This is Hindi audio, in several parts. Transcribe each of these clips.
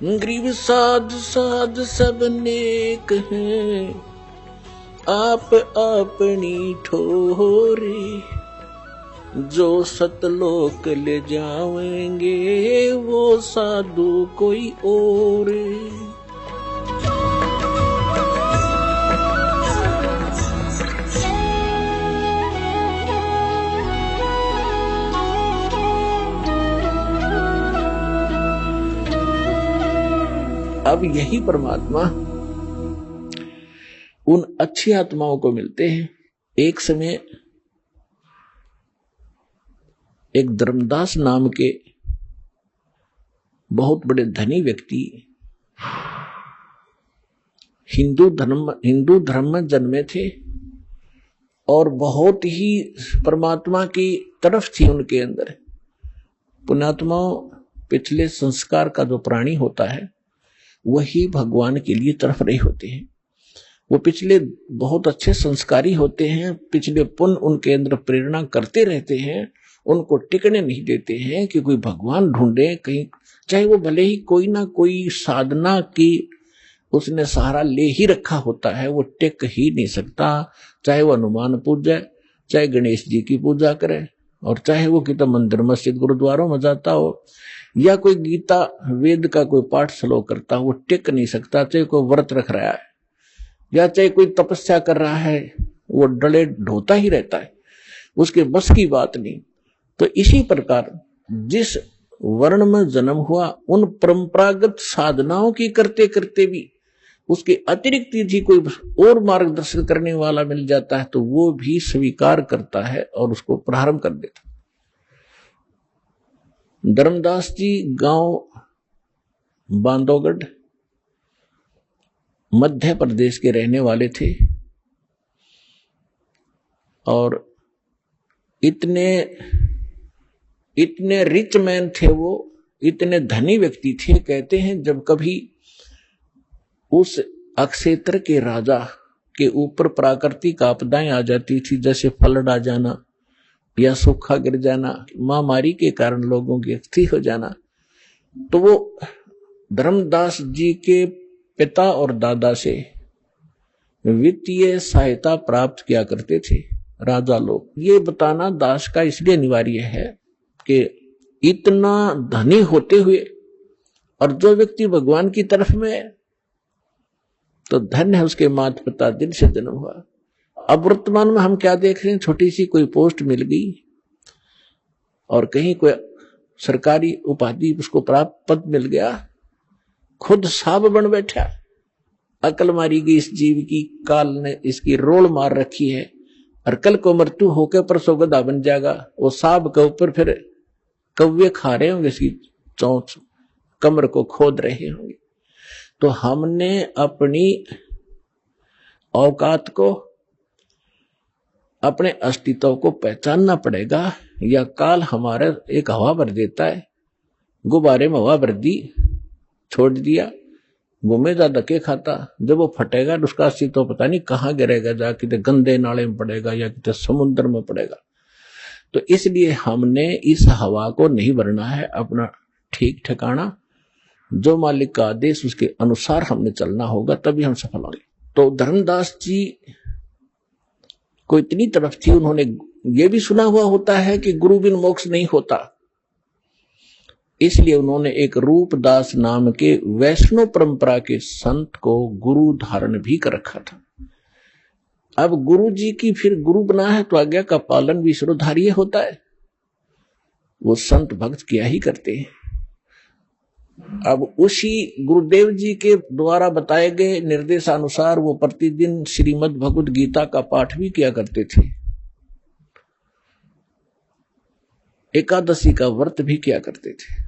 ग्रीव साध साध सब नेक हैं, आप अपनी ठोरे। जो सतलोक ले जावेंगे वो साधु कोई और। अब यही परमात्मा उन अच्छी आत्माओं को मिलते हैं। एक समय एक धर्मदास नाम के बहुत बड़े धनी व्यक्ति हिंदू धर्म में जन्मे थे और बहुत ही परमात्मा की तरफ थी उनके अंदर। पुण्यात्माओं, पिछले संस्कार का जो प्राणी होता है वही भगवान के लिए तरफ रहे होते हैं। वो पिछले बहुत अच्छे संस्कारी होते हैं, पिछले पुण्य उनके अंदर प्रेरणा करते रहते हैं, उनको टिकने नहीं देते हैं कि कोई भगवान ढूंढे कहीं। चाहे वो भले ही कोई ना कोई साधना की उसने सहारा ले ही रखा होता है, वो टिक ही नहीं सकता। चाहे वो हनुमान पूजा, चाहे गणेश जी की पूजा करे, और चाहे वो कितना मंदिर मस्जिद गुरुद्वारों में जाता हो, या कोई गीता वेद का कोई पाठ स्लो करता हो, वो टिक नहीं सकता। चाहे कोई व्रत रख रहा है या चाहे कोई तपस्या कर रहा है, वो डले ढोता ही रहता है, उसके बस की बात नहीं। तो इसी प्रकार जिस वर्ण में जन्म हुआ, उन परंपरागत साधनाओं की करते करते भी उसके अतिरिक्त यदि कोई और मार्गदर्शन करने वाला मिल जाता है तो वो भी स्वीकार करता है और उसको प्रारंभ कर देता। धर्मदास जी गांव बांधवगढ़ मध्य प्रदेश के रहने वाले थे और इतने रिच मैन थे वो, इतने धनी व्यक्ति थे। कहते हैं जब कभी उस अक्षेत्र के राजा के ऊपर प्राकृतिक आपदाएं आ जाती थी, जैसे फ्लड आ जाना या सूखा गिर जाना, महामारी के कारण लोगों की अस्थि हो जाना, तो वो धर्मदास जी के पिता और दादा से वित्तीय सहायता प्राप्त किया करते थे राजा लोग। ये बताना दास का इसलिए अनिवार्य है कि इतना धनी होते हुए और जो व्यक्ति भगवान की तरफ में है तो धन्य है उसके माता पिता दिन से जन्म हुआ। अब वर्तमान में हम क्या देख रहे हैं, छोटी सी कोई पोस्ट मिल गई और कहीं कोई सरकारी उपाधि उसको प्राप्त पद मिल गया, खुद साब बन बैठा। अकल मारी गई इस जीव की, काल ने इसकी रोल मार रखी है और कल को मृत्यु होकर परसों गधा बन जाएगा। वो साब के ऊपर फिर कौवे खा रहे होंगे, इसकी चौंच कमर को खोद रहे होंगे। तो हमने अपनी औकात को, अपने अस्तित्व को पहचानना पड़ेगा, या काल हमारा एक हवा भर देता है। गुब्बारे में हवा भर दी, छोड़ दिया, घूमेगा धक्के खाता, जब वो फटेगा तो उसका अस्तित्व पता नहीं कहाँ गिरेगा, जा कितने गंदे नाले में पड़ेगा या कितने समुद्र में पड़ेगा। तो इसलिए हमने इस हवा को नहीं भरना है, अपना ठीक ठिकाना, जो मालिक का आदेश उसके अनुसार हमने चलना होगा, तभी हम सफल होंगे। तो धर्मदास जी को इतनी तरफ थी, उन्होंने ये भी सुना हुआ होता है कि गुरु बिन मोक्ष नहीं होता, इसलिए उन्होंने एक रूपदास नाम के वैष्णव परंपरा के संत को गुरु धारण भी कर रखा था। अब गुरु जी की फिर गुरु बना है तो आज्ञा का पालन भी शिरोधार्य होता है, वो संत भक्त किया ही करते हैं। अब उसी गुरुदेव जी के द्वारा बताए गए निर्देशानुसार वो प्रतिदिन श्रीमद् भगवद गीता का पाठ भी किया करते थे, एकादशी का व्रत भी किया करते थे,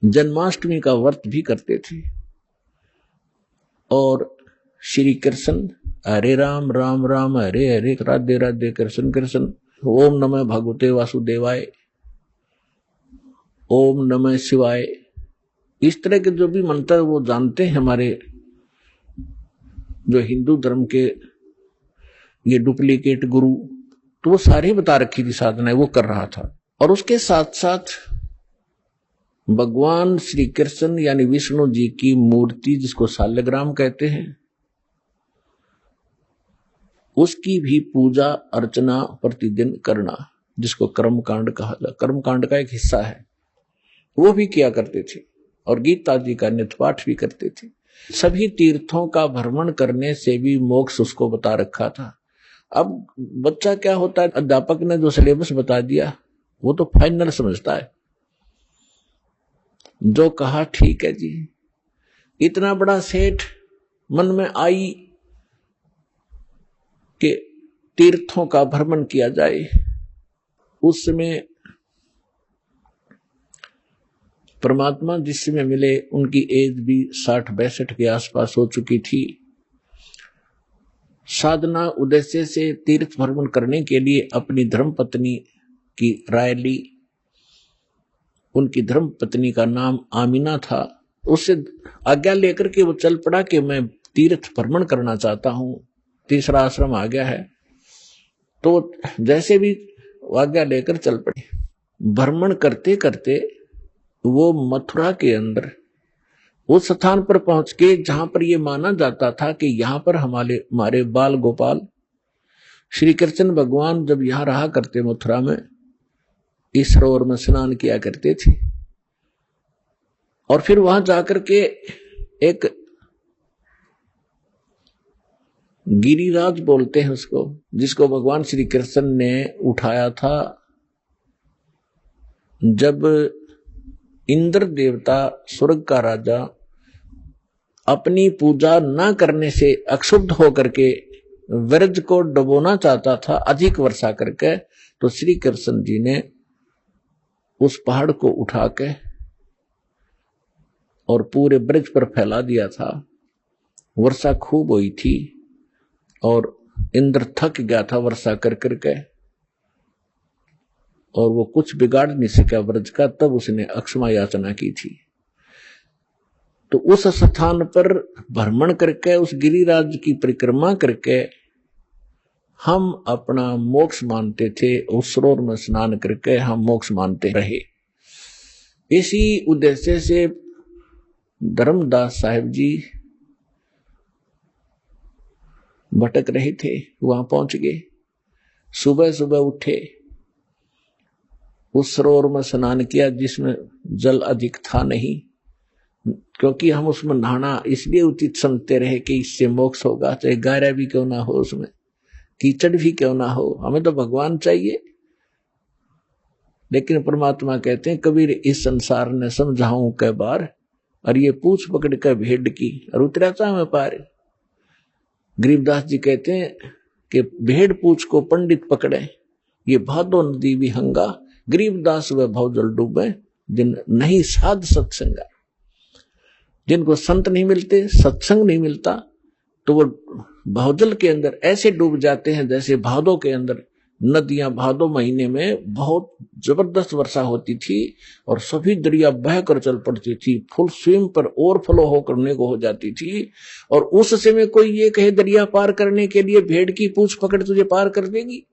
जन्माष्टमी का व्रत भी करते थे, और श्री कृष्ण हरे राम राम राम हरे हरे राधे राधे कृष्ण कृष्ण, ओम नमः भगवते वासुदेवाय, ओम नमः शिवाय, इस तरह के जो भी मंत्र वो जानते हैं हमारे जो हिंदू धर्म के ये डुप्लीकेट गुरु, तो वो सारी बता रखी थी साधनाएं, वो कर रहा था। और उसके साथ साथ भगवान श्री कृष्ण यानी विष्णु जी की मूर्ति, जिसको शालग्राम कहते हैं, उसकी भी पूजा अर्चना प्रतिदिन करना, जिसको कर्मकांड कहा जाता, कर्मकांड का एक हिस्सा है, वो भी किया करते थे। और गीता जी का नित्य पाठ भी करते थे। सभी तीर्थों का भ्रमण करने से भी मोक्ष उसको बता रखा था। अब बच्चा क्या होता है, अध्यापक ने जो सिलेबस बता दिया वो तो फाइनल समझता है, जो कहा ठीक है जी। इतना बड़ा सेठ मन में आई कि तीर्थों का भ्रमण किया जाए। उस समय परमात्मा जिस समय मिले उनकी एज भी 60-62 के आसपास हो चुकी थी। साधना उद्देश्य से तीर्थ भ्रमण करने के लिए अपनी धर्मपत्नी की राय ली। उनकी धर्मपत्नी का नाम आमीना था। उससे आज्ञा लेकर के वो चल पड़ा कि मैं तीर्थ भ्रमण करना चाहता हूं, तीसरा आश्रम आ गया है। तो जैसे भी आज्ञा लेकर चल पड़े। भ्रमण करते करते वो मथुरा के अंदर उस स्थान पर पहुंच के जहां पर यह माना जाता था कि यहां पर हमारे बाल गोपाल श्री कृष्ण भगवान जब यहां रहा करते मथुरा में, इस सरोवर में स्नान किया करते थे। और फिर वहां जाकर के एक गिरिराज बोलते हैं उसको, जिसको भगवान श्री कृष्ण ने उठाया था जब इंद्र देवता स्वर्ग का राजा अपनी पूजा न करने से अक्षुब्ध होकर के व्रज को डुबोना चाहता था अधिक वर्षा करके। तो श्री कृष्ण जी ने उस पहाड़ को उठा के और पूरे ब्रज पर फैला दिया था। वर्षा खूब हुई थी और इंद्र थक गया था वर्षा कर करके, और वो कुछ बिगाड़ नहीं सका ब्रज का। तब उसने अक्षमा याचना की थी। तो उस स्थान पर भ्रमण करके, उस गिरिराज की परिक्रमा करके हम अपना मोक्ष मानते थे। उस सरोवर में स्नान करके हम मोक्ष मानते रहे। इसी उद्देश्य से धर्मदास साहिब जी भटक रहे थे, वहां पहुंच गए। सुबह सुबह उठे, उस सरोवर में स्नान किया जिसमें जल अधिक था नहीं, क्योंकि हम उसमें नहाना इसलिए उचित समझते रहे कि इससे मोक्ष होगा, चाहे गहरा भी क्यों ना हो, उसमें कीचड़ भी क्यों ना हो, हमें तो भगवान चाहिए। लेकिन परमात्मा कहते हैं, कबीर इस संसार ने समझाऊं कै बार, और ये पूछ पकड़ कर भेड़ की और उतरा चा में पार। गरीबदास जी कहते हैं कि भेड़ पूछ को पंडित पकड़े, ये भादो नदी भी हंगा, गरीबदास व भव जल डूबे, जिन नहीं साध सत्संगा। जिनको संत नहीं मिलते, सत्संग नहीं मिलता, तो वो भावजल के अंदर ऐसे डूब जाते हैं जैसे भादों के अंदर नदियां। भादों महीने में बहुत जबरदस्त वर्षा होती थी और सभी दरिया बहकर चल पड़ती थी, फुल स्विम पर ओवरफ्लो होकर को हो जाती थी। और उस समय कोई ये कहे दरिया पार करने के लिए भेड़ की पूंछ पकड़ तुझे पार कर देगी,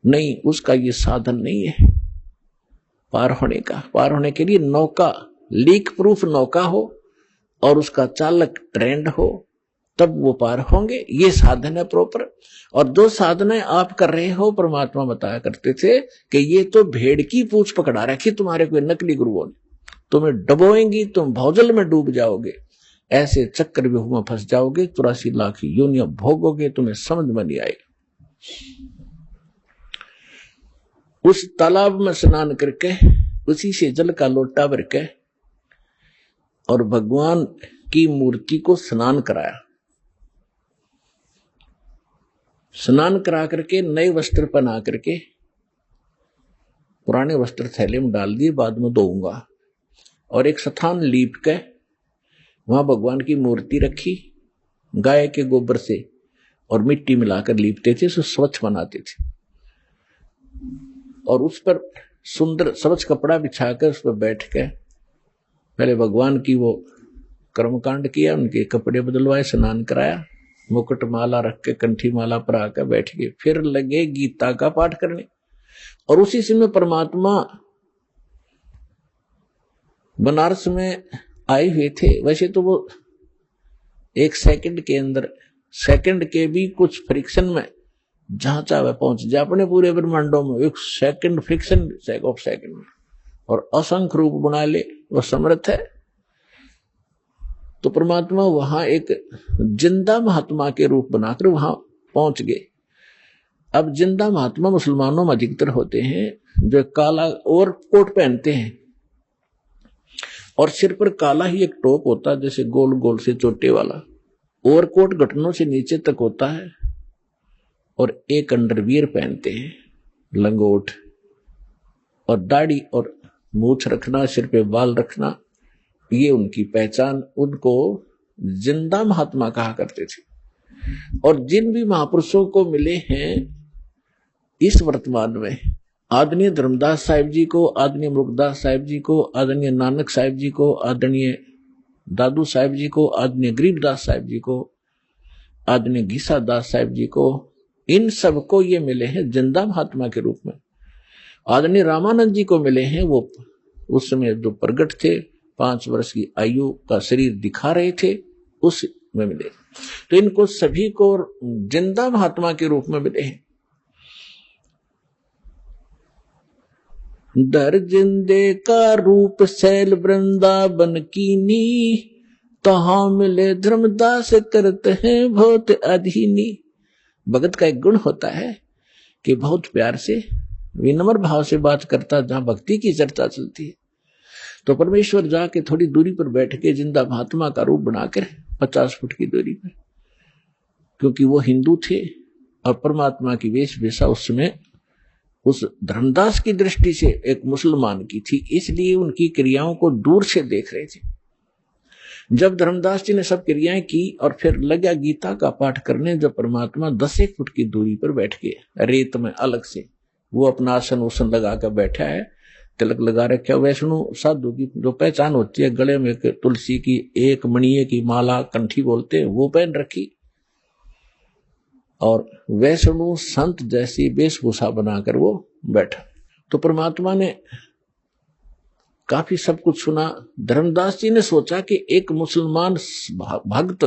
नहीं, उसका ये साधन नहीं है पार होने का। पार होने के लिए नौका, लीक प्रूफ नौका हो और उसका चालक ट्रेंड हो, तब वो पार होंगे। ये साधन है प्रॉपर। और जो साधनाएं आप कर रहे हो, परमात्मा बताया करते थे कि ये तो भेड़ की पूंछ पकड़ा रखी तुम्हारे कोई नकली गुरुओं ने, तुम्हें डबोएंगी, तुम भौजल में डूब जाओगे, ऐसे चक्रव्यूह में फंस जाओगे, 84 लाख योनियां भोगोगे, तुम्हें समझ में नहीं आएगी। उस तालाब में स्नान करके उसी से जल का लोटा भर के और भगवान की मूर्ति को स्नान कराया। स्नान करा करके नए वस्त्र पहना करके पुराने वस्त्र थैले में डाल दिए, बाद में धोऊंगा। और एक स्थान लीप के वहां भगवान की मूर्ति रखी, गाय के गोबर से और मिट्टी मिलाकर लीपते थे, उसे स्वच्छ बनाते थे। और उस पर सुंदर स्वच्छ कपड़ा बिछाकर उस पर बैठ के पहले भगवान की वो कर्मकांड किया, उनके कपड़े बदलवाए, स्नान कराया, मुकुट माला रख के कंठी माला पर आकर बैठ गए। फिर लगे गीता का पाठ करने। और उसी समय परमात्मा बनारस में आए हुए थे। वैसे तो वो एक सेकंड के अंदर, सेकंड के भी कुछ फ्रिक्शन में जहां चाहे पहुंच जाए अपने पूरे ब्रह्मांडों में, एक सेकंड फ्रिक्शन ऑफ सेकंड में, और असंख्य रूप बना ले, वो समर्थ है। तो परमात्मा वहां एक जिंदा महात्मा के रूप बनाकर वहां पहुंच गए। अब जिंदा महात्मा मुसलमानों में अधिकतर होते हैं जो काला और कोट पहनते हैं और सिर पर काला ही एक टोप होता है, जैसे गोल गोल से चोटे वाला, और कोट घुटनों से नीचे तक होता है, और एक अंडरवियर पहनते हैं, लंगोट, और दाढ़ी और मूछ रखना, सिर पे बाल रखना, ये उनकी पहचान। उनको जिंदा महात्मा कहा करते थे। और जिन भी महापुरुषों को मिले हैं इस वर्तमान में, आदरणीय धर्मदास साहिब जी को, आदरणीय मुरुगदास साहिब जी को, आदरणीय नानक साहिब जी को, आदरणीय दादू साहिब जी को, आदरणीय गरीबदास साहिब जी को, आदरणीय घीसा दास साहिब जी को, इन सबको ये मिले हैं जिंदा महात्मा के रूप में। आदरणीय रामानंद जी को मिले हैं, वो उस समय जो प्रगट थे, 5 वर्ष की आयु का शरीर दिखा रहे थे, उस में मिले। तो इनको सभी को जिंदा महात्मा के रूप में मिले हैं। दर जिंदे का रूप सैल वृंदावन कीनी, तहां मिले धर्मदास करते हैं बहुत अधीनी। भगत का एक गुण होता है कि बहुत प्यार से, विनम्र भाव से बात करता, जहां भक्ति की चर्चा चलती है तो परमेश्वर जाके थोड़ी दूरी पर बैठ के जिंदा महात्मा का रूप बनाकर 50 फुट की दूरी पर, क्योंकि वो हिंदू थे और परमात्मा की वेशभूषा उस समय उस धर्मदास की दृष्टि से एक मुसलमान की थी, इसलिए उनकी क्रियाओं को दूर से देख रहे थे। जब धर्मदास जी ने सब क्रियाएं की और फिर लगा गीता का पाठ करने, जब परमात्मा 10 फुट की दूरी पर बैठ गए रेत में अलग से, वो अपना आसन उसन लगा कर बैठा है, तिलक लगा रखा। वैष्णो साधु की जो पहचान होती है, गले में तुलसी की एक मणिये की माला, कंठी बोलते हैं, वो पहन रखी, और वैष्णो संत जैसी वेशभूषा बनाकर वो बैठा। तो परमात्मा ने काफी सब कुछ सुना। धर्मदास जी ने सोचा कि एक मुसलमान भक्त,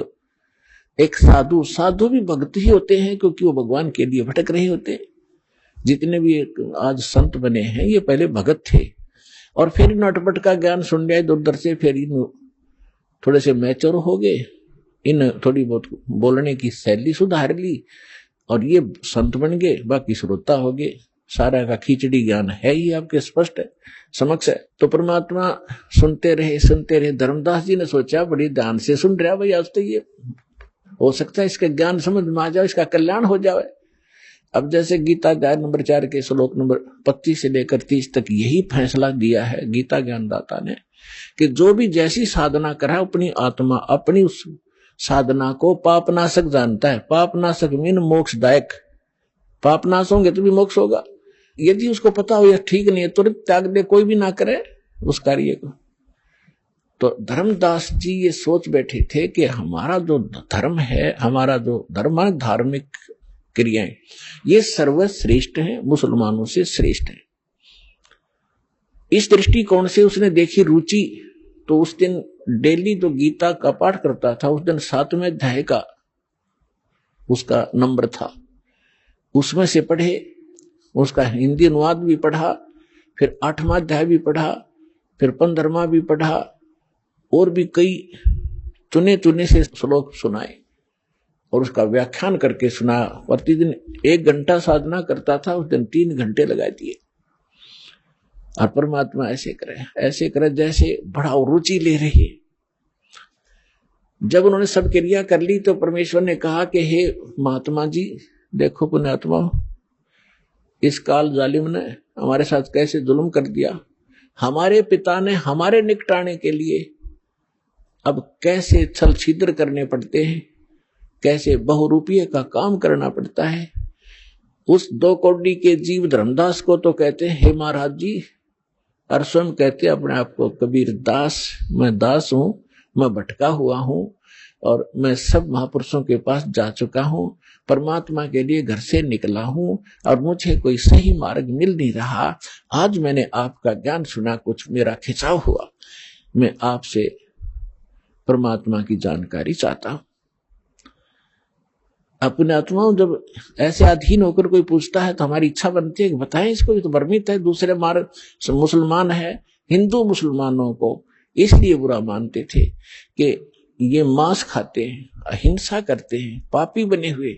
एक साधु, साधु भी भक्त ही होते हैं क्योंकि वो भगवान के लिए भटक रहे होते हैं। जितने भी आज संत बने हैं ये पहले भगत थे, और फिर नटपट का ज्ञान सुन लिया इधर उधर से, फिर इन थोड़े से मैच्योर हो गए, इन थोड़ी बहुत बोलने की शैली सुधार ली और ये संत बन गए, बाकी श्रोता हो गए। सारा का खिचड़ी ज्ञान है ही आपके स्पष्ट है, समक्ष है। तो परमात्मा सुनते रहे। धर्मदास जी ने सोचा बड़ी ध्यान से सुन रहा भाई, आज तो ये हो सकता है इसका ज्ञान समझ में आ जाए, इसका कल्याण हो जाए। अब जैसे गीता अध्याय नंबर 4 के श्लोक नंबर 25 से लेकर 30 तक यही फैसला दिया है गीता ज्ञानदाता ने कि जो भी जैसी साधना करा, अपनी आत्मा अपनी उस साधना को पापनाशक जानता है। पापनाशक मीन मोक्षदायक। पापनाश होंगे तो भी मोक्ष होगा। यदि उसको पता हो यह ठीक नहीं है, तुरंत त्याग दे, कोई भी ना करे उस कार्य को। तो धर्मदास जी ये सोच बैठे थे कि हमारा जो धर्म है, हमारा जो धर्म धार्मिक क्रियाएं, ये सर्वश्रेष्ठ है, मुसलमानों से श्रेष्ठ है। इस दृष्टिकोण से उसने देखी रुचि। तो उस दिन डेली जो गीता का पाठ करता था, उस दिन 7वें अध्याय का उसका नंबर था, उसमें से पढ़े, उसका हिंदी अनुवाद भी पढ़ा, फिर 8वां अध्याय भी पढ़ा, फिर 15वां भी पढ़ा, और भी कई चुने से श्लोक सुनाए और उसका व्याख्यान करके सुना। प्रतिदिन 1 घंटा साधना करता था, उस दिन 3 घंटे लगा दिए। और परमात्मा ऐसे करे जैसे बड़ा रुचि ले रही। जब उन्होंने सब क्रिया कर ली तो परमेश्वर ने कहा कि हे महात्मा जी, देखो पुण्यात्मा, इस काल जालिम ने हमारे साथ कैसे जुल्म कर दिया। हमारे पिता ने हमारे निकटाने के लिए अब कैसे छल छिद्र करने पड़ते हैं, कैसे बहुरूपीय का काम करना पड़ता है। उस 2 कौड़ी के जीव धर्मदास को तो कहते हैं हे महाराज जी, और स्वयं कहते अपने आप को कबीर दास, मैं दास हूं, मैं भटका हुआ हूं और मैं सब महापुरुषों के पास जा चुका हूं, परमात्मा के लिए घर से निकला हूं और मुझे कोई सही मार्ग मिल नहीं रहा। आज मैंने आपका ज्ञान सुना, कुछ मेरा खिंचाव हुआ, मैं आपसे परमात्मा की जानकारी चाहता हूं। अपने आत्माओं, जब ऐसे अधीन होकर कोई पूछता है तो हमारी इच्छा बनती है कि बताएं इसको, ये तो भ्रमित है, दूसरे मार्ग मुसलमान है। हिंदू मुसलमानों को इसलिए बुरा मानते थे कि ये मांस खाते हैं, अहिंसा करते हैं, पापी बने हुए।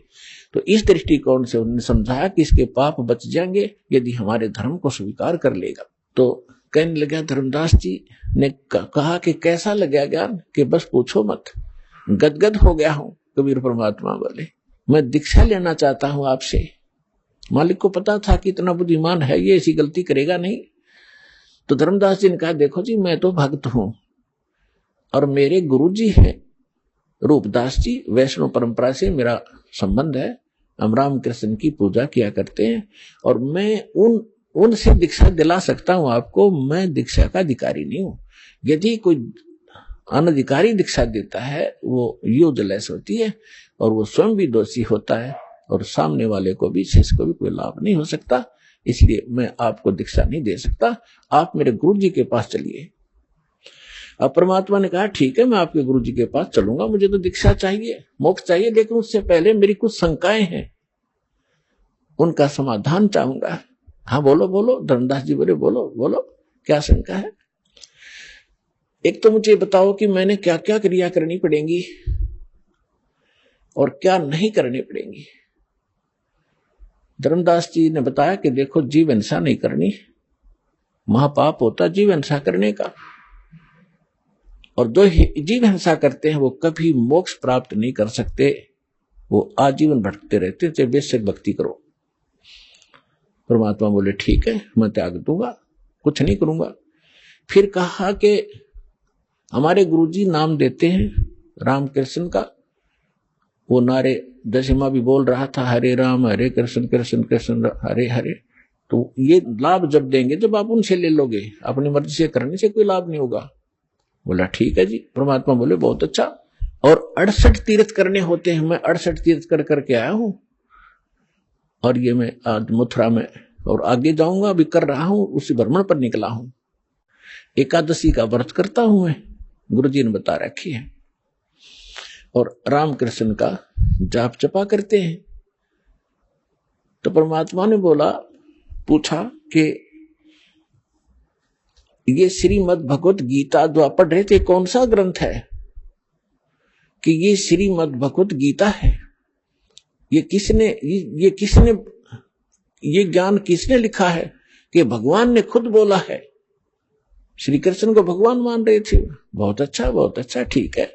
तो इस दृष्टिकोण से उन्होंने समझाया कि इसके पाप बच जाएंगे यदि हमारे धर्म को स्वीकार कर लेगा। तो कहने लगा, धर्मदास जी ने कहा कि कैसा लगा ज्ञान, कि बस पूछो मत, गदगद हो गया हूं। कबीर परमात्मा बोले, मैं दीक्षा लेना चाहता हूं आपसे। मालिक को पता था कि इतना बुद्धिमान है ये, ऐसी गलती करेगा नहीं। तो धर्मदास जी ने कहा, देखो जी, मैं तो भक्त हूं और मेरे गुरु जी हैं रूपदास जी, वैष्णव परंपरा से मेरा संबंध है, हम राम कृष्ण की पूजा किया करते हैं और मैं उनसे दीक्षा दिला सकता हूं आपको। मैं दीक्षा का अधिकारी नहीं हूं। यदि कोई अनधिकारी दीक्षा देता है वो यूजलेस होती है और वो स्वयं भी दोषी होता है और सामने वाले को भी, शिष्य को भी कोई लाभ नहीं हो सकता। इसलिए मैं आपको दीक्षा नहीं दे सकता, आप मेरे गुरु जी के पास चलिए। अब परमात्मा ने कहा, ठीक है, मैं आपके गुरु जी के पास चलूंगा, मुझे तो दीक्षा चाहिए, मोक्ष चाहिए, लेकिन उससे पहले मेरी कुछ शंकाएं हैं, उनका समाधान चाहूंगा। हाँ बोलो बोलो। धर्मदास जी बोले, बोलो बोलो, क्या शंका है? एक तो मुझे बताओ कि मैंने क्या क्या क्रिया करनी पड़ेंगी और क्या नहीं करनी पड़ेंगी। धर्मदास जी ने बताया कि देखो, जीव हिंसा नहीं करनी, महापाप होता जीव हिंसा करने का, और जो जीव हिंसा करते हैं वो कभी मोक्ष प्राप्त नहीं कर सकते, वो आजीवन भटकते रहते, चाहे बेशक भक्ति करो। परमात्मा बोले, ठीक है, मैं त्याग दूंगा, कुछ नहीं करूंगा। फिर कहा कि हमारे गुरुजी नाम देते हैं राम कृष्ण का, वो नारे दशमा भी बोल रहा था, हरे राम हरे कृष्ण कृष्ण कृष्ण हरे हरे। तो ये लाभ जब देंगे जब आप उनसे ले लोगे, अपनी मर्जी से करने से कोई लाभ नहीं होगा। बोला, ठीक है जी। परमात्मा बोले, बहुत अच्छा। और 68 तीर्थ करने होते हैं, मैं 68 तीर्थ कर करके आया हूं और ये मैं आज मथुरा में और आगे जाऊंगा, अभी कर रहा हूं, उसी भ्रमण पर निकला हूं। एकादशी का व्रत करता हूं मैं, गुरुजी ने बता रखी है, और रामकृष्ण का जाप जपा करते हैं। तो परमात्मा ने बोला, पूछा कि ये श्रीमद् भगवत गीता जो आप पढ़ रहे थे, कौन सा ग्रंथ है? कि ये श्रीमद् भगवत गीता है। ये किसने ये ज्ञान किसने लिखा है? कि भगवान ने खुद बोला है। श्री कृष्ण को भगवान मान रहे थे। बहुत अच्छा, बहुत अच्छा, ठीक है।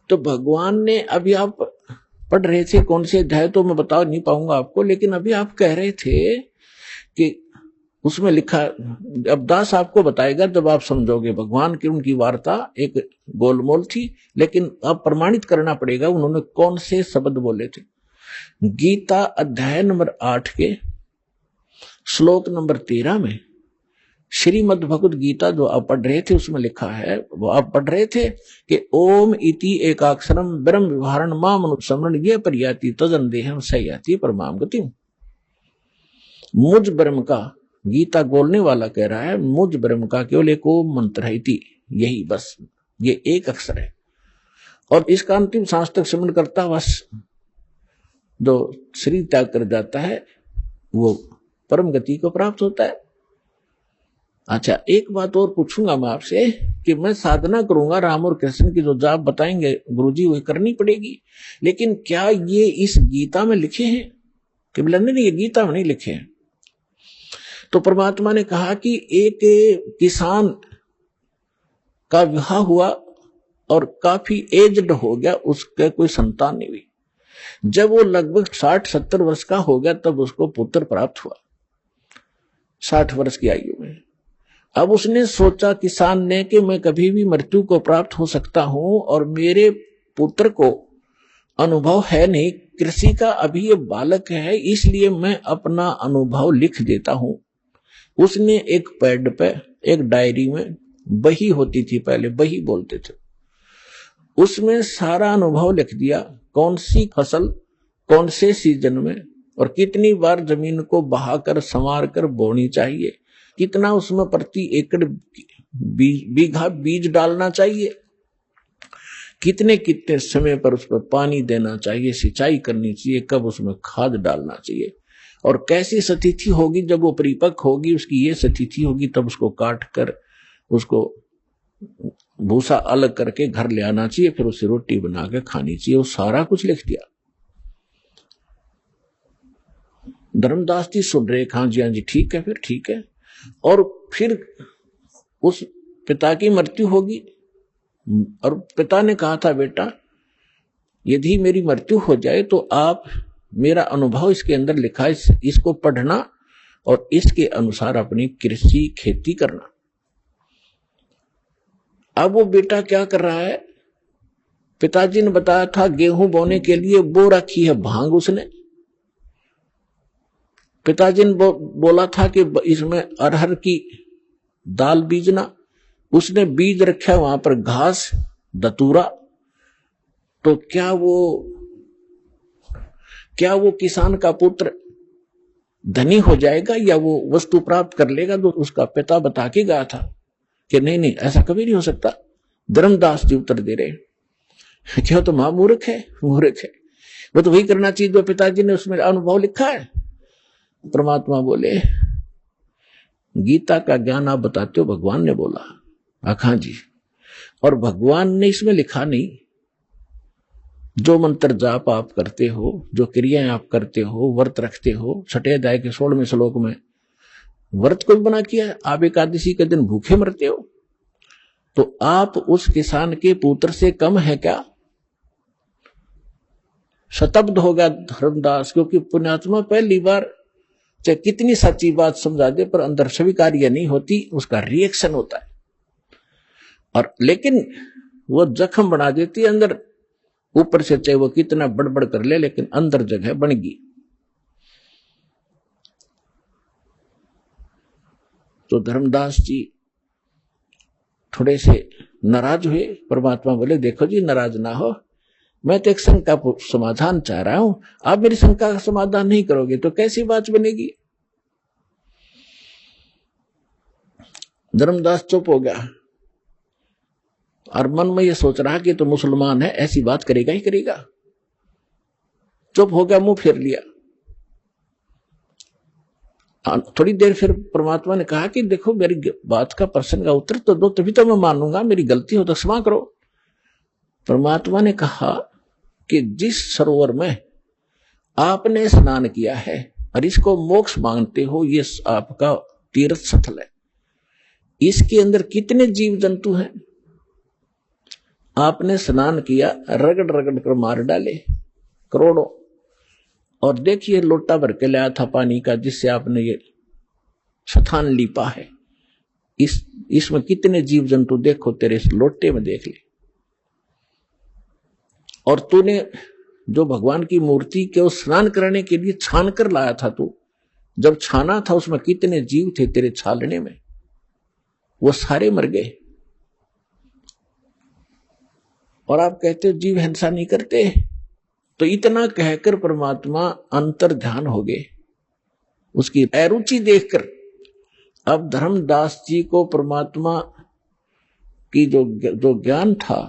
तो भगवान ने, अभी आप पढ़ रहे थे कौन से अध्याय, तो मैं बता नहीं पाऊंगा आपको, लेकिन अभी आप कह रहे थे कि उसमें लिखा, अब दास आपको बताएगा जब आप समझोगे। भगवान की उनकी वार्ता एक गोलमोल थी, लेकिन अब प्रमाणित करना पड़ेगा उन्होंने कौन से शब्द बोले थे। गीता अध्याय नंबर 8 के श्लोक नंबर 13 में श्रीमद् भगवत गीता जो आप पढ़ रहे थे उसमें लिखा है, वो आप पढ़ रहे थे कि ओम इति एकाक्षरम ब्रह्म विहारण माम अनुस्मरण ये परियाति तदन देहम सयाति परमाम गति। मुझ ब्रह्म का, गीता बोलने वाला कह रहा है, मुझ ब्रह्म का केवल एक ओम मंत्र है, यही बस, ये एक अक्षर है, और इसका अंतिम सांस तक स्मरण करता बस जो शरीर त्याग कर जाता है वो परम गति को प्राप्त होता है। अच्छा, एक बात और पूछूंगा मैं आपसे कि मैं साधना करूंगा, राम और कृष्ण की जो जाप बताएंगे गुरुजी वही करनी पड़ेगी, लेकिन क्या ये इस गीता में लिखे हैं? कि नहीं, ये गीता में नहीं लिखे हैं। तो परमात्मा ने कहा कि एक किसान का विवाह हुआ और काफी एज्ड हो गया, उसके कोई संतान नहीं हुई। जब वो लगभग 60-70 वर्ष का हो गया तब उसको पुत्र प्राप्त हुआ, 60 वर्ष की आयु में। अब उसने सोचा, किसान ने, कि मैं कभी भी मृत्यु को प्राप्त हो सकता हूं और मेरे पुत्र को अनुभव है नहीं कृषि का, अभी ये बालक है, इसलिए मैं अपना अनुभव लिख देता हूं। उसने एक पैड पे, एक डायरी में, बही होती थी पहले, बही बोलते थे, उसमें सारा अनुभव लिख दिया, कौन सी फसल कौन से सीजन में और कितनी बार जमीन को बहाकर संवार कर बोनी चाहिए, कितना उसमें प्रति एकड़ बीघा बीज डालना चाहिए, कितने कितने समय पर उस पर पानी देना चाहिए, सिंचाई करनी चाहिए, कब उसमें खाद डालना चाहिए, और कैसी स्थिति होगी जब वो परिपक्व होगी, उसकी ये स्थिति होगी, तब उसको काट कर उसको भूसा अलग करके घर ले आना चाहिए, फिर उसे रोटी बना के खानी चाहिए। वो सारा कुछ लिख दिया। धर्मदास जी सुन रहे, हाँ जी ठीक है, फिर ठीक है। और फिर उस पिता की मृत्यु होगी, और पिता ने कहा था, बेटा यदि मेरी मृत्यु हो जाए तो आप मेरा अनुभव इसके अंदर लिखा है, इसको पढ़ना और इसके अनुसार अपनी कृषि खेती करना। अब वो बेटा क्या कर रहा है, पिताजी ने बताया था गेहूं बोने के लिए बो रखी है भांग उसने। पिताजी ने बोला था कि इसमें अरहर की दाल बीजना, उसने बीज रखा वहां पर घास दतूरा। तो क्या वो किसान का पुत्र धनी हो जाएगा या वो वस्तु प्राप्त कर लेगा? तो उसका पिता बता के गया था कि नहीं, ऐसा कभी नहीं हो सकता। धर्मदास जी उत्तर दे रहे, क्या तो मूर्ख है, वो तो वही करना चाहिए जो पिताजी ने उसमें अनुभव लिखा है। परमात्मा बोले, गीता का ज्ञान आप बताते हो, भगवान ने बोला। हाँ जी, और भगवान ने इसमें लिखा नहीं, जो मंत्र जाप आप करते हो, जो क्रियाएं आप करते हो, व्रत रखते हो, छठे अध्याय के 16वें श्लोक में व्रत को भी बना किया है। आप एकादशी के दिन भूखे मरते हो, तो आप उस किसान के पुत्र से कम है क्या? शतब्द हो गया धर्मदास, क्योंकि पुण्यात्मा पहली बार चाहे कितनी सच्ची बात समझा दे, पर अंदर स्वीकार्य नहीं होती, उसका रिएक्शन होता है। और लेकिन वो जख्म बना देती है अंदर, ऊपर से चाहे वो कितना बड़बड़ कर ले, लेकिन अंदर जगह बन गई। तो धर्मदास जी थोड़े से नाराज हुए। परमात्मा बोले, देखो जी नाराज ना हो, मैं तो एक शंका का समाधान चाह रहा हूं, आप मेरी शंका का समाधान नहीं करोगे तो कैसी बात बनेगी? धर्मदास चुप हो गया और मन में यह सोच रहा कि तो मुसलमान है, ऐसी बात करेगा ही करेगा। चुप हो गया, मुंह फेर लिया। थोड़ी देर फिर परमात्मा ने कहा कि देखो, मेरी बात का प्रश्न का उत्तर तो दो, तभी तो मैं मानूंगा, मेरी गलती हो तो क्षमा करो। परमात्मा ने कहा कि जिस सरोवर में आपने स्नान किया है और इसको मोक्ष मांगते हो, ये आपका तीर्थ स्थल है, इसके अंदर कितने जीव जंतु हैं? आपने स्नान किया, रगड़ रगड़ कर मार डाले करोड़ों, और देखिए लोटा भर के लाया था पानी का, जिससे आपने ये स्थान लीपा है। इसमें कितने जीव जंतु देखो, तेरे इस लोटे में देख ले। और तूने जो भगवान की मूर्ति के स्नान करने के लिए छान कर लाया था, तू जब छाना था उसमें कितने जीव थे तेरे छालने में, वो सारे मर गए। और आप कहते हो जीव हिंसा नहीं करते। तो इतना कहकर परमात्मा अंतर ध्यान हो गए, उसकी अरुचि देखकर। अब धर्मदास जी को परमात्मा की जो ज्ञान था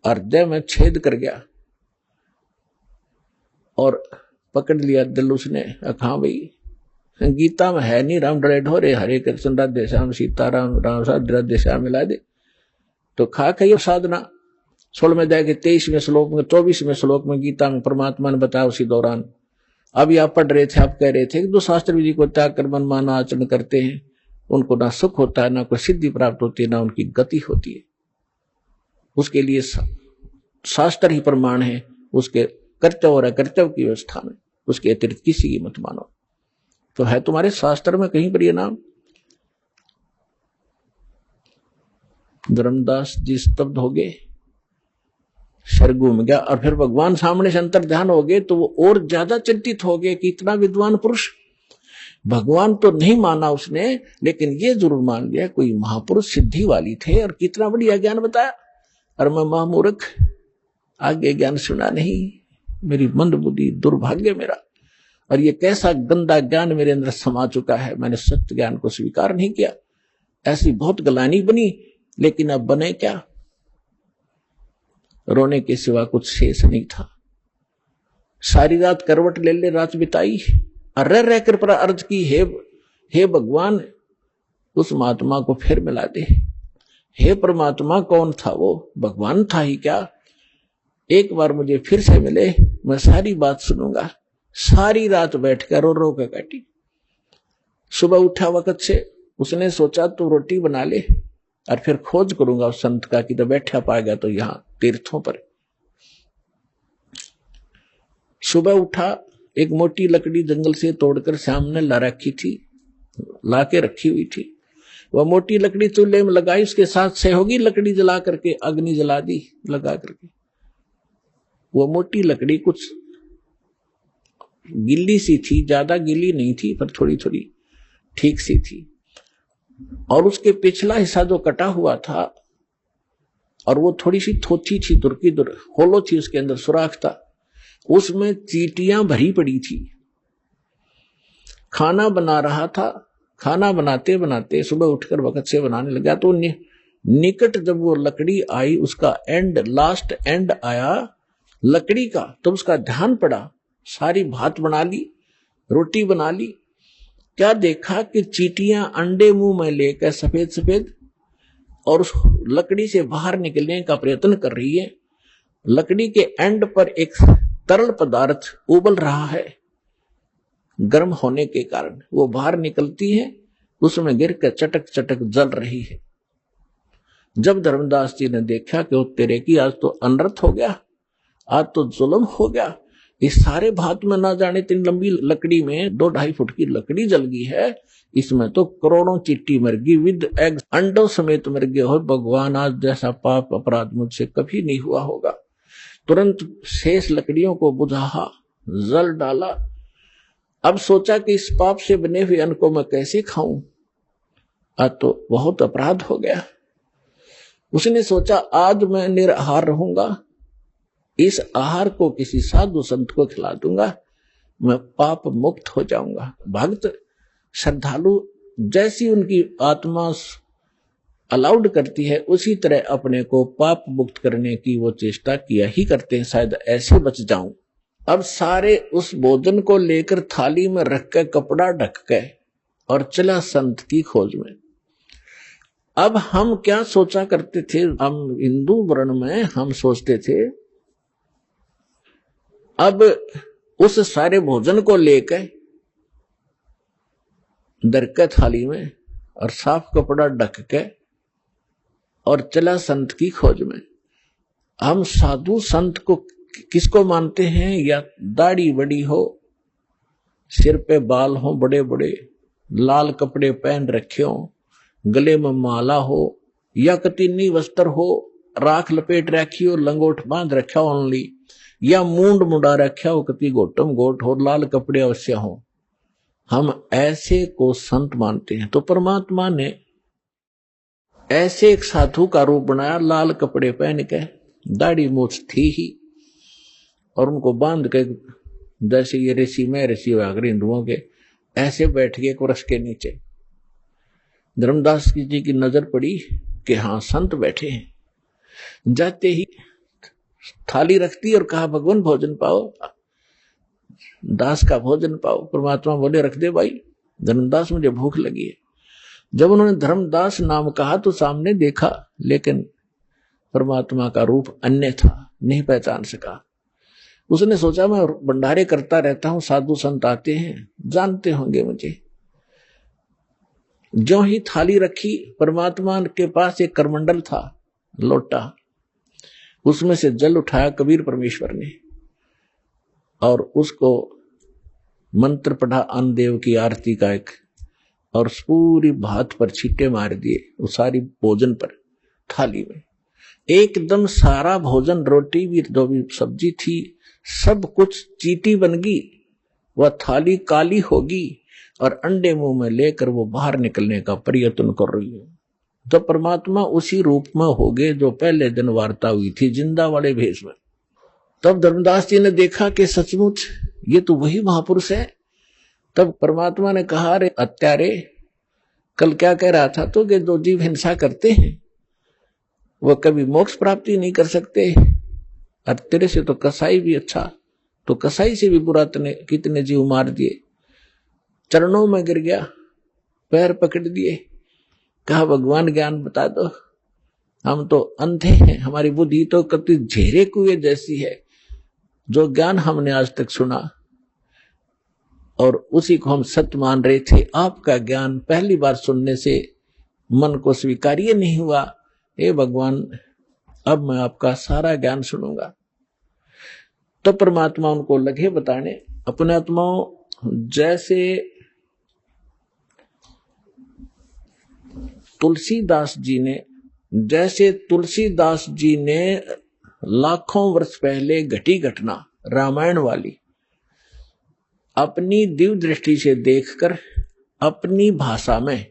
हृदय में छेद कर गया और पकड़ लिया दिल उसने। हाँ भाई, गीता में है नहीं राम डरे ढोरे, हरे कृष्ण राधे श्याम सीताराम राम राधे श्याम मिला दे। तो खा खई साधना 16वें अध्याय के 23वें श्लोक में, 24वें श्लोक में गीता में परमात्मा ने बताया उसी दौरान। अभी आप पढ़ रहे थे, आप कह रहे थे कि जो शास्त्र विधि को त्याग कर मनमाना आचरण करते हैं, उनको ना सुख होता है, ना कोई सिद्धि प्राप्त होती है, ना उनकी गति होती है। उसके लिए शास्त्र ही प्रमाण है, उसके कर्तव्य और अकर्तव्य की व्यवस्था में, उसके अतिरिक्त किसी की मत मानो। तो है तुम्हारे शास्त्र में कहीं पर ये नाम? धर्मदास जी स्तब्ध हो गए, सर घूम गया। और फिर भगवान सामने से अंतर ध्यान हो गए तो वो और ज्यादा चिंतित हो गए कि इतना विद्वान पुरुष, भगवान तो नहीं माना उसने, लेकिन ये जरूर मान लिया कोई महापुरुष सिद्धि वाली थे, और कितना बढ़िया ज्ञान बताया। और मैं महामूर्ख, आगे ज्ञान सुना नहीं, मेरी मंद बुद्धि, दुर्भाग्य मेरा। और ये कैसा गंदा ज्ञान मेरे अंदर समा चुका है, मैंने सत्य ज्ञान को स्वीकार नहीं किया। ऐसी बहुत गलानी बनी, लेकिन अब बने क्या? रोने के सिवा कुछ शेष नहीं था। सारी रात करवट ले ले रात बिताई, और रह कर पर अर्ज की, हे भगवान उस महात्मा को फिर मिला दे। हे परमात्मा, कौन था वो? भगवान था ही क्या? एक बार मुझे फिर से मिले, मैं सारी बात सुनूंगा। सारी रात बैठकर रो रो कर काटी। सुबह उठा वक्त से उसने सोचा तो रोटी बना ले, और फिर खोज करूंगा उस संत का कि तो बैठा पाएगा तो यहां तीर्थों पर। सुबह उठा, एक मोटी लकड़ी जंगल से तोड़कर श्याम ने ला रखी थी, लाके रखी हुई थी। वह मोटी लकड़ी चूल्हे में लगाई, उसके साथ सहयोगी लकड़ी जला करके अग्नि जला दी लगा करके। वो मोटी लकड़ी कुछ गिल्ली सी थी, ज्यादा गिल्ली नहीं थी, पर थोड़ी थोड़ी ठीक सी थी। और उसके पिछला हिस्सा जो कटा हुआ था, और वो थोड़ी सी थोथी थी, होलो थी, उसके अंदर सुराख था, उसमें चींटियां भरी पड़ी थी। खाना बना रहा था, खाना बनाते बनाते सुबह उठकर वक्त से बनाने लगा, तो निकट जब वो लकड़ी आई, उसका एंड, लास्ट एंड आया लकड़ी का, तब उसका ध्यान पड़ा। सारी भात बना ली, रोटी बना ली, क्या देखा कि चींटियां अंडे मुंह में लेकर सफेद सफेद और उस लकड़ी से बाहर निकलने का प्रयत्न कर रही है। लकड़ी के एंड पर एक तरल पदार्थ उबल रहा है, गर्म होने के कारण वो बाहर निकलती है, उसमें गिर कर चटक चटक जल रही है। जब धर्मदास जी ने देखा कि वो तेरे की आज तो अनर्थ हो गया, आज तो जुल्म हो गया, इस सारे भात में ना जाने इतनी लंबी लकड़ी में 2-2.5 फुट की लकड़ी जल गई है, इसमें तो करोड़ों चींटी मर गई, विद एग, अंडों समेत मर गए हो। भगवान, आज जैसा पाप अपराध मुझसे कभी नहीं हुआ होगा। तुरंत शेष लकड़ियों को बुझा, जल डाला। अब सोचा कि इस पाप से बने हुए अन्न को मैं कैसे खाऊं, आज तो बहुत अपराध हो गया। उसने सोचा आज मैं निराहार रहूंगा, इस आहार को किसी साधु संत को खिला दूंगा, मैं पाप मुक्त हो जाऊंगा। भक्त श्रद्धालु जैसी उनकी आत्मा अलाउड करती है, उसी तरह अपने को पाप मुक्त करने की वो चेष्टा किया ही करते हैं, शायद ऐसे बच जाऊं। अब सारे उस भोजन को लेकर थाली में रख के कपड़ा ढक के और चला संत की खोज में। अब हम क्या सोचा करते थे, हम हिंदू वर्ण में हम सोचते थे अब उस सारे भोजन को लेकर दरके थाली में और साफ कपड़ा ढक के और चला संत की खोज में। हम साधु संत को किसको मानते हैं? या दाढ़ी बड़ी हो, सिर पे बाल हो बड़े बड़े, लाल कपड़े पहन रखे हो, गले में माला हो, या कतीनी वस्त्र हो, राख लपेट रखी हो, लंगोट बांध रखा हो ओनली, या मूंड मुड़ा रखा हो, कति गोटम गोट हो, लाल कपड़े अवश्य हो, हम ऐसे को संत मानते हैं। तो परमात्मा ने ऐसे एक साधु का रूप बनाया, लाल कपड़े पहन के, दाढ़ी मूछ थी ही, और उनको बांध के जैसे ये ऋषि में ऋषि हिंदुओं के ऐसे बैठ गए वृक्ष के नीचे। धर्मदास जी की नजर पड़ी कि हाँ संत बैठे हैं। जाते ही थाली रखती और कहा भगवान भोजन पाओ, दास का भोजन पाओ। परमात्मा बोले रख दे भाई, धर्मदास मुझे भूख लगी है। जब उन्होंने धर्मदास नाम कहा तो सामने देखा, लेकिन परमात्मा का रूप अन्य था, नहीं पहचान सका। उसने सोचा मैं भंडारे करता रहता हूं, साधु संत आते हैं, जानते होंगे मुझे। जो ही थाली रखी, परमात्मा के पास एक करमंडल था, लोटा, उसमें से जल उठाया कबीर परमेश्वर ने और उसको मंत्र पढ़ा अन्नदेव की आरती का एक, और पूरी भात पर छींटे मार दिए, वो सारी भोजन पर थाली में एकदम सारा भोजन, रोटी भी, जो भी सब्जी थी, सब कुछ चींटी बन गई। वह थाली काली होगी और अंडे मुंह में लेकर वो बाहर निकलने का प्रयत्न कर रही है। तो परमात्मा उसी रूप में हो गए जो पहले दिन वार्ता हुई थी, जिंदा वाले भेष में। तब धर्मदास जी ने देखा कि सचमुच ये तो वही महापुरुष है। तब परमात्मा ने कहा, रे हत्यारे, कल क्या कह रहा था तो कि जो जीव हिंसा करते हैं वह कभी मोक्ष प्राप्ति नहीं कर सकते। और तेरे से तो कसाई भी अच्छा, तो कसाई से भी बुरा तने कितने जीव मार दिए। चरणों में गिर गया, पैर पकड़ दिए, कहा भगवान ज्ञान बता दो, हम तो अंधे हैं, हमारी बुद्धि तो कभी झेरे कुएं जैसी है। जो ज्ञान हमने आज तक सुना और उसी को हम सत्य मान रहे थे, आपका ज्ञान पहली बार सुनने से मन को स्वीकार्य नहीं हुआ। हे भगवान, अब मैं आपका सारा ज्ञान सुनूंगा। तो परमात्मा उनको लगे बताने, अपने आत्माओं जैसे तुलसीदास जी ने लाखों वर्ष पहले घटी घटना रामायण वाली अपनी दिव्य दृष्टि से देखकर अपनी भाषा में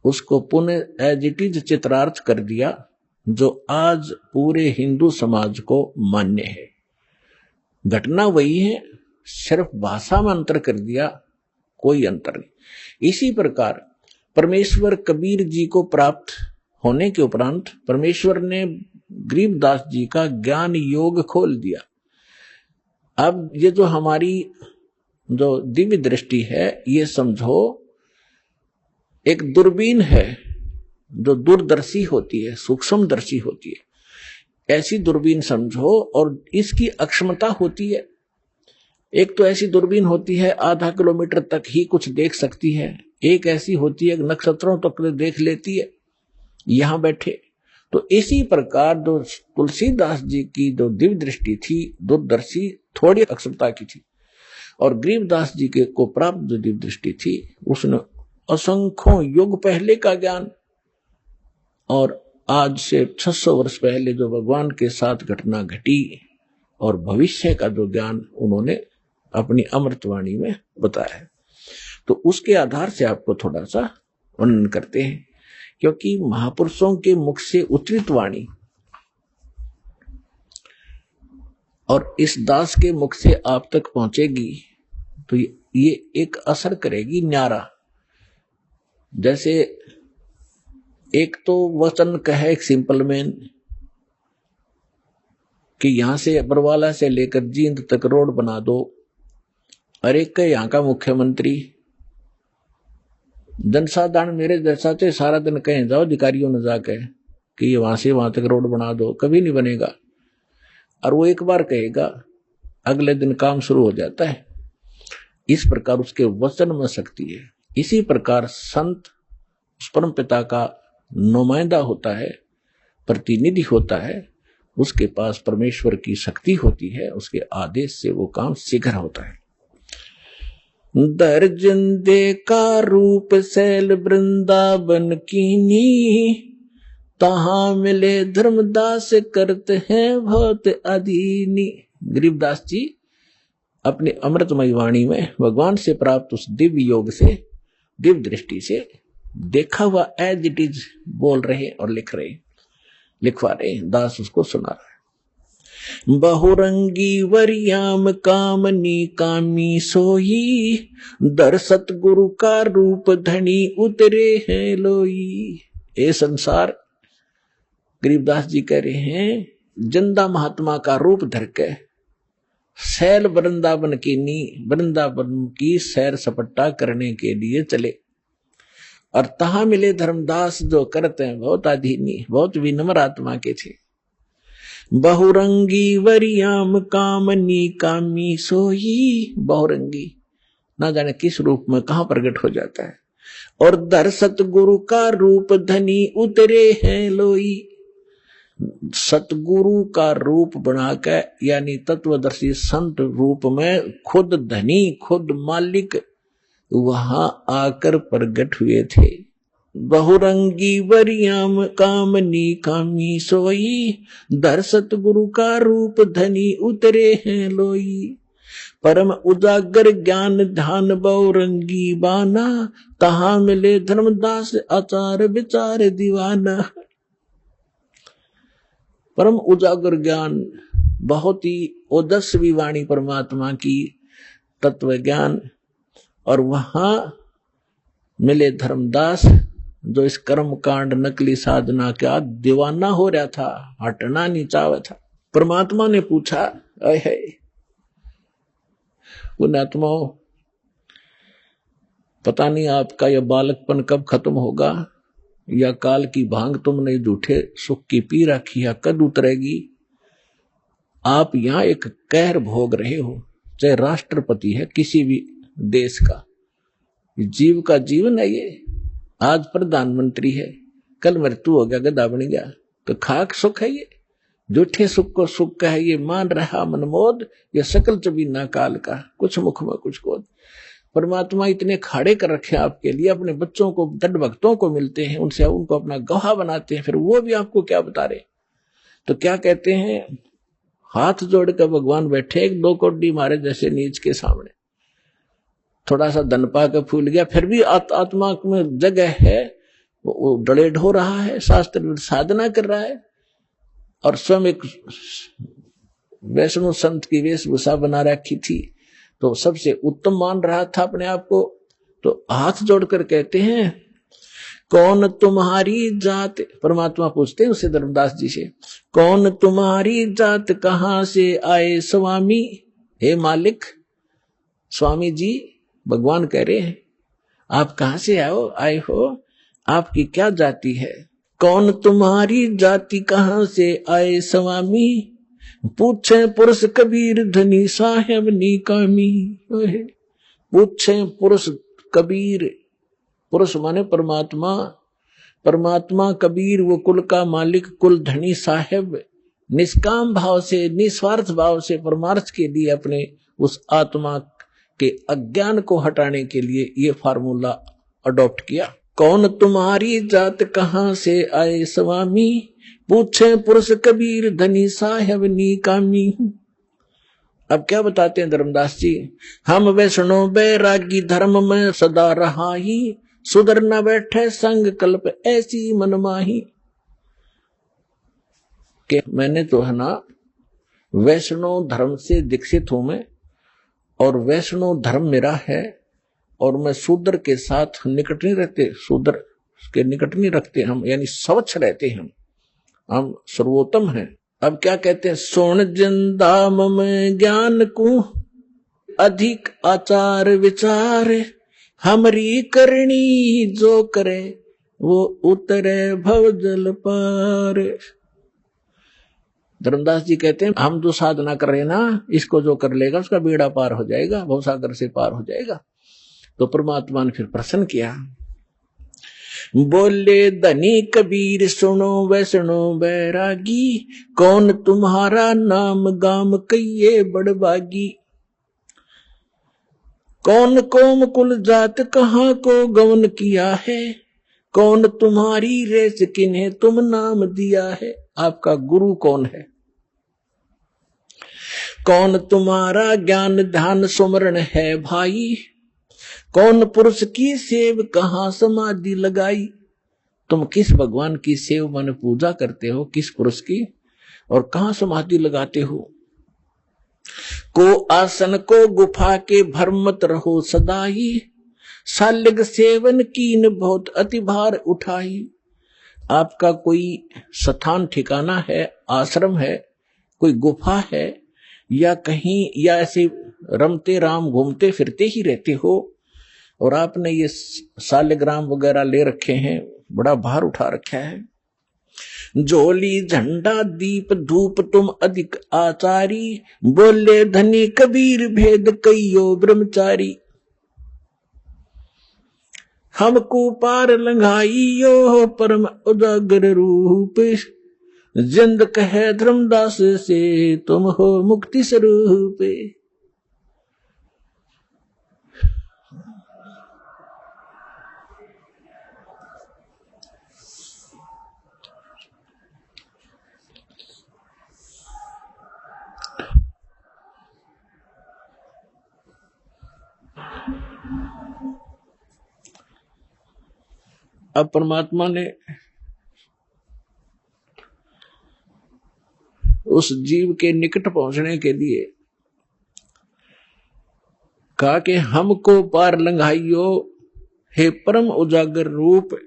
उसको पुनः एज इट इज चित्रार्थ कर दिया, जो आज पूरे हिंदू समाज को मान्य है। घटना वही है, सिर्फ भाषा में अंतर कर दिया, कोई अंतर नहीं। इसी प्रकार परमेश्वर कबीर जी को प्राप्त होने के उपरांत परमेश्वर ने गरीबदास जी का ज्ञान योग खोल दिया। अब ये जो हमारी जो दिव्य दृष्टि है, ये समझो एक दूरबीन है जो दूरदर्शी होती है, सूक्ष्मदर्शी होती है। ऐसी दूरबीन समझो, और इसकी अक्षमता होती है। एक तो ऐसी दूरबीन होती है आधा किलोमीटर तक ही कुछ देख सकती है, एक ऐसी होती है नक्षत्रों तक देख लेती है यहां बैठे। तो इसी प्रकार जो तुलसीदास जी की जो दिव्य दृष्टि थी, दूरदर्शी, थोड़ी अक्षमता की थी, और गरीबदास जी के को प्राप्त जो दिव्य दृष्टि थी, उसने असंख्यों युग पहले का ज्ञान और आज से 600 वर्ष पहले जो भगवान के साथ घटना घटी और भविष्य का जो ज्ञान उन्होंने अपनी अमृतवाणी में बताया है। तो उसके आधार से आपको थोड़ा सा वर्णन करते हैं, क्योंकि महापुरुषों के मुख से उच्चरित वाणी और इस दास के मुख से आप तक पहुंचेगी तो ये एक असर करेगी न्यारा। जैसे एक तो वचन कहे एक सिंपल मैन कि यहां से बरवाला से लेकर जींद तक रोड बना दो, और एक का यहां का मुख्यमंत्री जनसाधारण मेरे जैसा से सारा दिन कहें जाओ अधिकारियों ने जाके कि ये वहां से वहां तक रोड बना दो, कभी नहीं बनेगा। और वो एक बार कहेगा, अगले दिन काम शुरू हो जाता है। इस प्रकार उसके वचन में शक्ति है। इसी प्रकार संत उस परम पिता का नुमाइंदा होता है, प्रतिनिधि होता है, उसके पास परमेश्वर की शक्ति होती है, उसके आदेश से वो काम शीघ्र होता है। दर्जन दे का रूप शैल वृंदावन कीनी, तहां मिले धर्मदास करते हैं बहुत अधीनी। गरीबदास जी अपनी अमृतमय वाणी में भगवान से प्राप्त उस दिव्य योग से, दिव्य दृष्टि से देखा हुआ एज इट इज बोल रहे और लिखवा रहे, दास उसको सुना रहा है। बहुरंगी वरियाम कामनी कामी सोई, दर सतगुरु का रूप धनी उतरे हैं लोई। ए संसार, गरीबदास जी कह रहे हैं, जिंदा महात्मा का रूप धर के सैल वृंदावन की सैर सपट्टा करने के लिए चले, और तहां मिले धर्मदास जो करते हैं बहुत अधीनी, बहुत विनम्र आत्मा के थे। बहुरंगी वरियाम कामनी कामी सोई, बहुरंगी ना जाने किस रूप में कहां प्रकट हो जाता है। और दर सतगुरु का रूप धनी उतरे हैं लोई, सतगुरु का रूप बनाकर यानी तत्वदर्शी संत रूप में खुद धनी, खुद मालिक वहां आकर प्रकट हुए थे। बहुरंगी वरियाम कामनी कामी सोई, दर सतगुरु का रूप धनी उतरे हैं लोई। परम उजागर ज्ञान ध्यान बहुरंगी बाना, तहां मिले धर्मदास आचार विचार दीवाना। परम उजागर ज्ञान, बहुत ही ओजस्वी वाणी परमात्मा की, तत्व ज्ञान, और वहां मिले धर्मदास, जो इस कर्म कांड नकली साधना का दीवाना हो रहा था, हटना नहीं चाहा था। परमात्मा ने पूछा, अहे पुण्यात्माओं, पता नहीं आपका यह बालकपन कब खत्म होगा, या काल की भांग तुमने झूठे सुख की पी रखी है कद उतरेगी। आप यहां एक कहर भोग रहे हो, चाहे राष्ट्रपति है किसी भी देश का, जीव का जीवन है ये। आज प्रधानमंत्री है, कल मृत्यु हो गया, गधा बन गया, तो खाक सुख है ये। झूठे सुख को सुख का है ये मान रहा मनमोद, ये सकल चबीना काल का, कुछ मुख में कुछ कोद। परमात्मा इतने खाड़े कर रखे आपके लिए, अपने बच्चों को दृढ़ भक्तों को मिलते हैं, उनसे उनको अपना गवाह बनाते हैं, फिर वो भी आपको क्या बता रहे। तो क्या कहते हैं, हाथ जोड़कर भगवान बैठे एक दो कोडी मारे जैसे नीच के सामने, थोड़ा सा धन पा के फूल गया, फिर भी आत्मा में जगह है, वो डले ढो रहा है, शास्त्र साधना कर रहा है, और स्वयं एक वैष्णव संत की वेशभूषा बना रखी थी, तो सबसे उत्तम मान रहा था अपने आप को। तो हाथ जोड़कर कहते हैं, कौन तुम्हारी जात, परमात्मा पूछते हैं उसे धर्मदास जी से, कौन तुम्हारी जात कहां से आए स्वामी। हे मालिक, स्वामी जी भगवान कह रहे हैं, आप कहां से आए हो, आपकी क्या जाति है। कौन तुम्हारी जाति कहां से आए स्वामी, पूछे पुरुष कबीर धनी साहेब निकामी। पूछे पुरुष कबीर, पुरुष माने परमात्मा, परमात्मा कबीर वो कुल का मालिक, कुल धनी साहेब, निष्काम भाव से निस्वार्थ भाव से परमार्थ के लिए अपने उस आत्मा के अज्ञान को हटाने के लिए ये फार्मूला अडॉप्ट किया। कौन तुम्हारी जात कहां से आए स्वामी, पूछे पुरुष कबीर धनी साहेब निकामी। अब क्या बताते हैं धर्मदास जी, हम वैष्णव बैरागी धर्म में सदा रहाही, सुधर न बैठे संग कल्प ऐसी मनमाही। कि मैंने तो है ना वैष्णव धर्म से दीक्षित हूं मैं, और वैष्णव धर्म मेरा है, और मैं शूद्र के साथ निकट नहीं रहते, शूद्र के निकट नहीं रखते हम, यानी स्वच्छ रहते हम सर्वोत्तम हैं। अब क्या कहते हैं, सोन जिंदाम में ज्ञान को अधिक आचार विचार, हमारी करनी जो करे वो उतरे भव जल पार। धर्मदास जी कहते हैं, हम जो साधना कर रहे हैं ना, इसको जो कर लेगा उसका बेड़ा पार हो जाएगा, भवसागर से पार हो जाएगा। तो परमात्मा ने फिर प्रसन्न किया, बोले धनी कबीर सुनो वैष्णो बैरागी, कौन तुम्हारा नाम गाम कहिए बड़बागी। कौन कोम कुल जात कहाँ को गवन किया है, कौन तुम्हारी रेस किन्हें तुम नाम दिया है। आपका गुरु कौन है, कौन तुम्हारा ज्ञान ध्यान सुमरण है भाई, कौन पुरुष की सेव कहां समाधि लगाई। तुम किस भगवान की सेव मन पूजा करते हो, किस पुरुष की, और कहां समाधि लगाते हो। को आसन को गुफा के भ्रम मत रहो सदाई, सालिग सेवन कीन बहुत अति भार उठाई। आपका कोई स्थान ठिकाना है, आश्रम है, कोई गुफा है, या कहीं, या ऐसे रमते राम घूमते फिरते ही रहते हो, और आपने ये सालिग्राम वगैरह ले रखे हैं, बड़ा भार उठा रखा है। झोली झंडा दीप धूप तुम अधिक आचारी, बोले धनी कबीर भेद कईयो ब्रह्मचारी। हमको पार लंघाइयो परम उजागर रूप, जिंद कहे धर्मदास से तुम हो मुक्ति स्वरूप। अब परमात्मा ने उस जीव के निकट पहुंचने के लिए कहा कि हमको पार लंघाइयो, हे परम उजागर रूप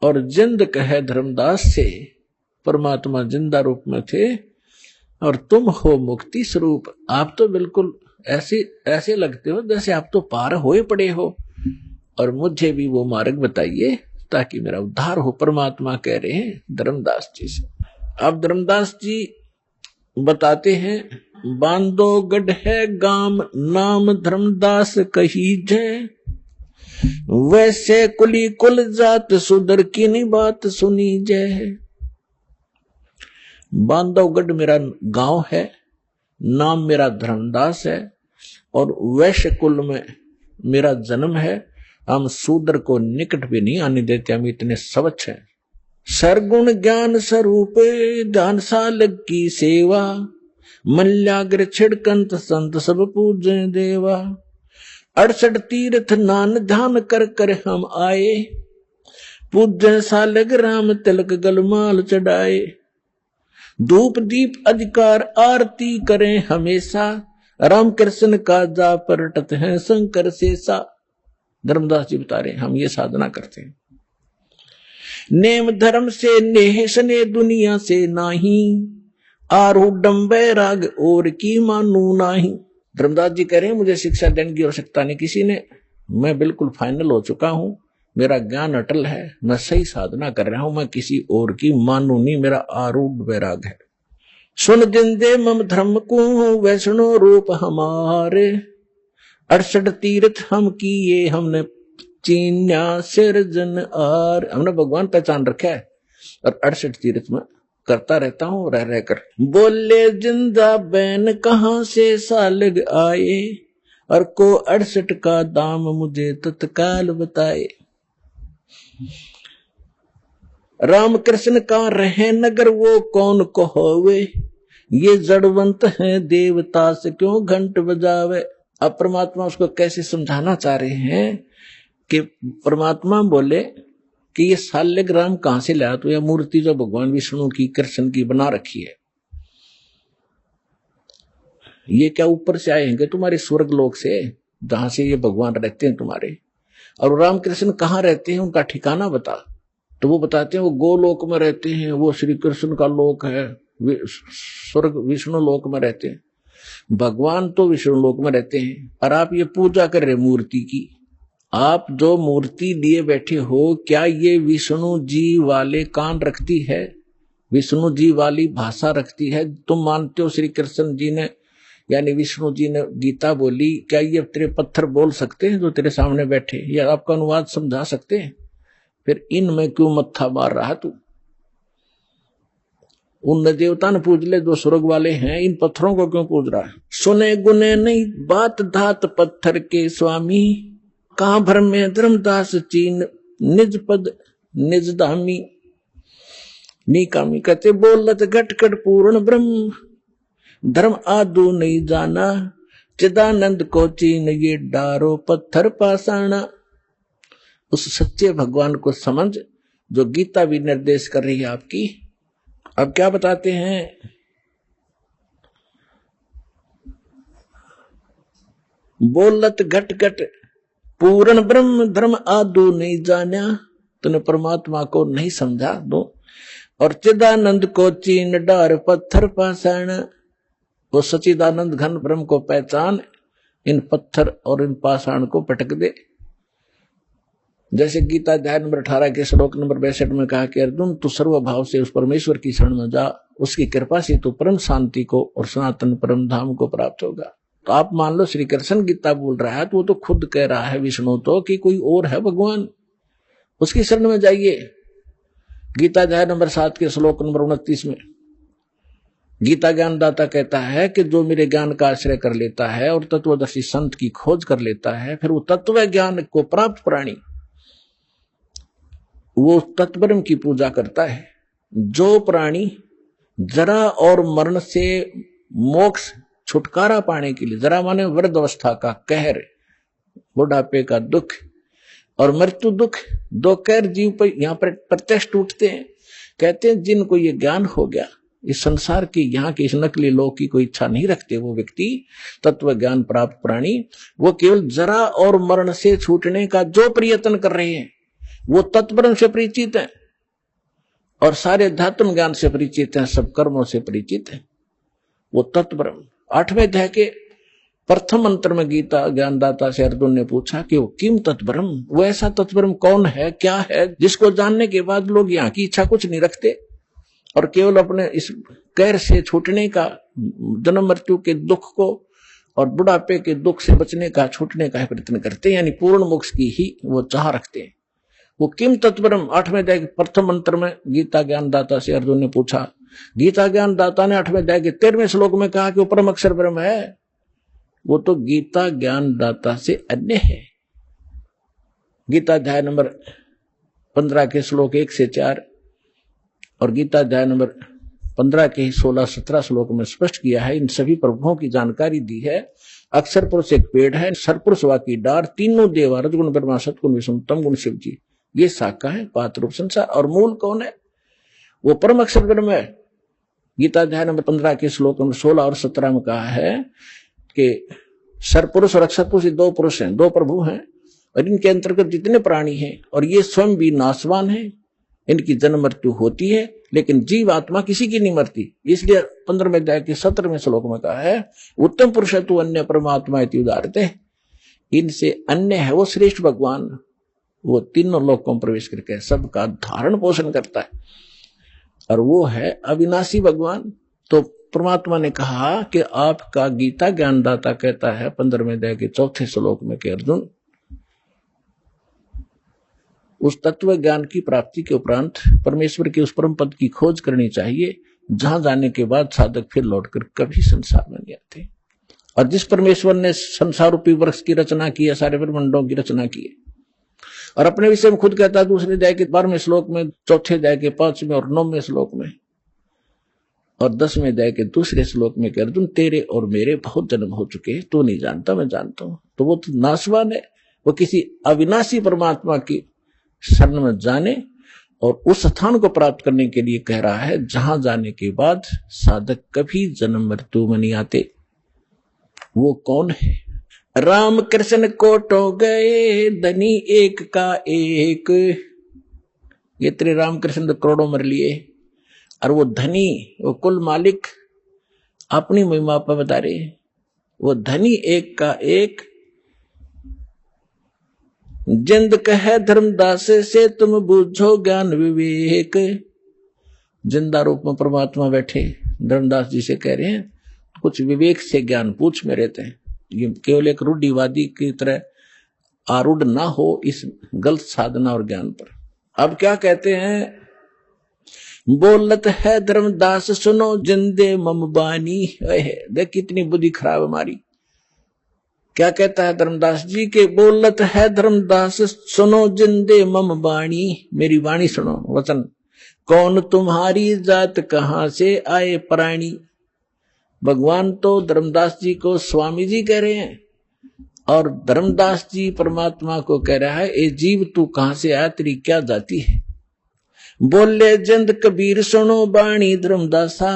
और जिंद कहे धर्मदास से, परमात्मा जिंदा रूप में थे और तुम हो मुक्ति स्वरूप। आप तो बिल्कुल ऐसे लगते हो जैसे आप तो पार होए पड़े हो, और मुझे भी वो मार्ग बताइए ताकि मेरा उद्धार हो। परमात्मा कह रहे हैं धर्मदास जी से। अब धर्मदास जी बताते हैं, बांधो गढ़ है गाम नाम धर्मदास कही जय, वैसे कुली कुल जात सुधर की नहीं बात सुनी जय। बांधवगढ़ मेरा गांव है, नाम मेरा धर्मदास है, और वैश्य कुल में मेरा जन्म है। हम शूद्र को निकट भी नहीं आने देते, हम इतने स्वच्छ हैं। सरगुण ज्ञान स्वरूप ध्यान साल की सेवा, मल्याग्र छिड़कंत संत सब पूजे देवा। 68 तीर्थ नान ध्यान कर कर हम आए, पूजे सालग राम तिलक गलमाल चढ़ाए। धूप दीप अधिकार आरती करें हमेशा, राम कृष्ण का जा परटत है शंकर शेषा। धर्मदास जी बता रहे हैं हम ये साधना करते हैं। नेम धर्म से नेह सने दुनिया से नाही, आरूढ़ बैराग और की मानू नाही। धर्मदास जी कह रहे हैं मुझे शिक्षा देने की आवश्यकता नहीं किसी ने, मैं बिल्कुल फाइनल हो चुका हूं, मेरा ज्ञान अटल है, मैं सही साधना कर रहा हूं, मैं किसी और की मानू नहीं, मेरा आरूढ़ वैराग है। सुन जिंदे मम धर्म को वैष्णो रूप हमारे, 68 तीर्थ हम किए हमने चीन्या सिरजन आर। हमने भगवान पहचान रखा है और 68 तीर्थ में करता रहता हूं रह रहकर। बोले जिंदा बैन कहां से सालग आए, और को 68 का दाम मुझे तत्काल बताए। राम कृष्ण का रहे नगर वो कौन को होवे, ये जड़वंत है देवता से क्यों घंट बजावे। अब परमात्मा उसको कैसे समझाना चाह रहे हैं कि परमात्मा बोले कि ये साल्यग्राम कहां से लाया, तो यह मूर्ति जो भगवान विष्णु की कृष्ण की बना रखी है, ये क्या ऊपर से आए हैं तुम्हारे स्वर्ग लोक से जहां से ये भगवान रहते हैं तुम्हारे। और रामकृष्ण कहाँ रहते हैं उनका ठिकाना बता, तो वो बताते हैं वो गोलोक में रहते हैं, वो श्री कृष्ण का लोक है, स्वर्ग विष्णु लोक में रहते हैं। भगवान तो विष्णु लोक में रहते हैं और आप ये पूजा कर रहे मूर्ति की। आप जो मूर्ति लिए बैठे हो, क्या ये विष्णु जी वाले कान रखती है, विष्णु जी वाली भाषा रखती है? तुम मानते हो श्री कृष्ण जी ने यानी विष्णु जी ने गीता बोली, क्या ये तेरे पत्थर बोल सकते हैं जो तेरे सामने बैठे, या आपका अनुवाद समझा सकते हैं? फिर इनमें क्यों मत्था मार रहा तू? उन देवता ने पूज ले जो स्वर्ग वाले हैं, इन पत्थरों को क्यों पूज रहा है? सुने गुने नहीं बात धात पत्थर के स्वामी, कहां भर में धर्मदास चीन निज पद निज धामी। निकामी कहते बोलत घटकट पूर्ण ब्रह्म, धर्म आदू नहीं जाना, चिदानंद को चीन ये डारो पत्थर पाषाणा। उस सच्चे भगवान को समझ जो गीता भी निर्देश कर रही है आपकी। अब क्या बताते हैं? बोलत घट घट पूर्ण ब्रह्म, धर्म आदू नहीं जाना, तूने परमात्मा को नहीं समझा दो। और चिदानंद को चीन डार पत्थर पाषाण, वो सचिदानंद घन ब्रह्म को पहचान, इन पत्थर और इन पाषाण को पटक दे। जैसे गीता अध्याय नंबर 18 के श्लोक नंबर 62 में कहा कि अर्जुन तू सर्वभाव से उस परमेश्वर की शरण में जा, उसकी कृपा से तू परम शांति को और सनातन परम धाम को प्राप्त होगा। तो आप मान लो श्री कृष्ण गीता बोल रहा है तो वो तो खुद कह रहा है विष्णु तो कि कोई और है भगवान, उसकी शरण में जाइए। गीता अध्याय नंबर 7 के श्लोक नंबर 29 में गीता ज्ञानदाता कहता है कि जो मेरे ज्ञान का आश्रय कर लेता है और तत्वदर्शी संत की खोज कर लेता है, फिर वो तत्व ज्ञान को प्राप्त प्राणी वो तत्ब्रह्म की पूजा करता है। जो प्राणी जरा और मरण से मोक्ष छुटकारा पाने के लिए, जरा माने वृद्ध अवस्था का कहर, बुढ़ापे का दुख और मृत्यु दुख, दो कहर जीव पर यहां पर प्रत्यक्ष टूटते हैं। कहते हैं जिनको ये ज्ञान हो गया, इस संसार की यहाँ के इस नकली लोक की कोई इच्छा नहीं रखते वो व्यक्ति, तत्व ज्ञान प्राप्त प्राणी। वो केवल जरा और मरण से छूटने का जो प्रयत्न कर रहे हैं वो तत्ब्रह्म से परिचित है और सारे धात्म ज्ञान से परिचित हैं, सब कर्मों से परिचित हैं। वो तत्ब्रह्म 8वें अध्याय के प्रथम मंत्र में गीता ज्ञानदाता से अर्जुन ने पूछा कि वो किम तत्ब्रह्म, वो ऐसा तत्ब्रह्म कौन है, क्या है, जिसको जानने के बाद लोग यहाँ की इच्छा कुछ नहीं रखते और केवल अपने इस कैर से छूटने का, जन्म मृत्यु के दुख को और बुढ़ापे के दुख से बचने का, छूटने का प्रयत्न करते हैं, यानी पूर्ण मोक्ष की ही वो चाह रखते हैं। वो किम तत्ब्रह्म 8वें अध्याय के प्रथम मंत्र में गीता ज्ञानदाता से अर्जुन ने पूछा। गीता ज्ञानदाता ने 8वें अध्याय के 13वें श्लोक में कहा कि वो परम अक्षर ब्रह्म है। वो तो गीता ज्ञानदाता से अन्य है। गीता अध्याय नंबर 15 के श्लोक 1 से 4 और गीता अध्याय नंबर 15 के 16-17 श्लोक में स्पष्ट किया है, इन सभी प्रभुओं की जानकारी दी है। अक्षर पुरुष एक पेड़ है, सरपुरुष वाकी डार, तीनों देवा, रजगुण ब्रह्मा, सतगुण विष्णु, तम गुण शिव जी, ये शाखा है, पात रूप संसार। और मूल कौन है? वो परम अक्षर ब्रह्म है। गीता अध्याय नंबर 15 के श्लोक नंबर 16 और 17 में कहा है कि सरपुरुष और अक्षर पुरुष दो पुरुष हैं, दो प्रभु हैं और इनके अंतर्गत जितने प्राणी हैं और ये स्वयं भी नाशवान हैं, इनकी जन्म मृत्यु होती है, लेकिन जीव आत्मा किसी की नहीं मरती। इसलिए 15वें अध्याय के 17वें श्लोक में कहा है, उत्तम पुरुष तु अन्य परमात्मा इति उदाहरते, इनसे अन्य है वो श्रेष्ठ भगवान। वो तीनों लोकों में प्रवेश करके सबका धारण पोषण करता है और वो है अविनाशी भगवान। तो परमात्मा ने कहा कि आपका गीता ज्ञानदाता कहता है 15वें अध्याय के 4थे श्लोक में कि अर्जुन, उस तत्व ज्ञान की प्राप्ति के उपरांत परमेश्वर के उस परम पद की खोज करनी चाहिए, जहां जाने के बाद साधक फिर लौटकर कभी संसार में नहीं आते। और जिस परमेश्वर ने संसार रूपी वृक्ष की रचना की है, सारे ब्रह्मांडों की रचना की है, और अपने विषय में खुद कहता है दूसरे अध्याय के 12वें श्लोक में, चौथे अध्याय के 5वें और 9वें श्लोक में और 10वें अध्याय के दूसरे श्लोक में कि अर्जुन, तेरे और मेरे बहुत जन्म हो चुके हैं, तू नहीं जानता, मैं जानता हूं। तो वो तो नाशवान है, वो किसी अविनाशी परमात्मा की शरण में जाने और उस स्थान को प्राप्त करने के लिए कह रहा है जहां जाने के बाद साधक कभी जन्म मृत्यु में नहीं आते। वो कौन है? राम कृष्ण कोटो गए, धनी एक का एक। ये तेरे राम कृष्ण तो करोड़ों मर लिए, और वो धनी, वो कुल मालिक अपनी महिमा पर बता रहे, वो धनी एक का एक। जिंद कहे धर्मदास से तुम बूझो ज्ञान विवेक। जिंदा रूप में परमात्मा बैठे धर्मदास जी से कह रहे हैं, कुछ विवेक से ज्ञान पूछ में रहते हैं। ये केवल एक रूढ़िवादी की तरह आरूढ़ ना हो इस गलत साधना और ज्ञान पर। अब क्या कहते हैं? बोलत है धर्मदास सुनो जिंदे मम बानी। देख कितनी बुद्धि खराब हमारी। क्या कहता है धर्मदास जी के? बोलत है धर्मदास सुनो जिंदे मम बाणी, मेरी वाणी सुनो, वचन। कौन तुम्हारी जात कहां से आए प्राणी। भगवान तो धर्मदास जी को स्वामी जी कह रहे हैं और धर्मदास जी परमात्मा को कह रहा है, ए जीव तू कहां से आया, तेरी क्या जाति है। बोले जंद कबीर सुनो बाणी धर्मदासा,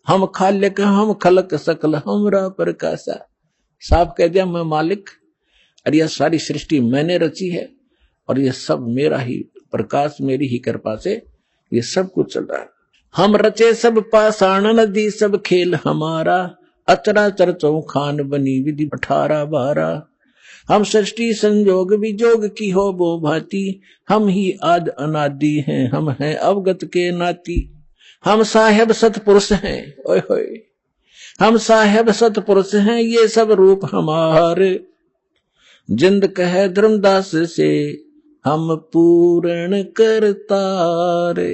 हम खालिक हम खलक सकल हमरा प्रकाशा। साफ कह दिया, मैं मालिक और यह सारी सृष्टि मैंने रची है और यह सब मेरा ही प्रकाश, मेरी ही कृपा से ये सब कुछ चल रहा है। हम रचे सब पाषाण नदी सब खेल हमारा, अचराचर चौखान बनी विधि 18-12। हम सृष्टि संयोग विजोग की हो वो भांति, हम ही आद अनादि हैं, हम हैं अवगत के नाती। हम साहेब सतपुरुष हैं, ओए होए, हम साहेब सतपुरुष हैं, ये सब रूप हमारे। जिंद कहे धर्मदास से हम पूर्ण करतारे।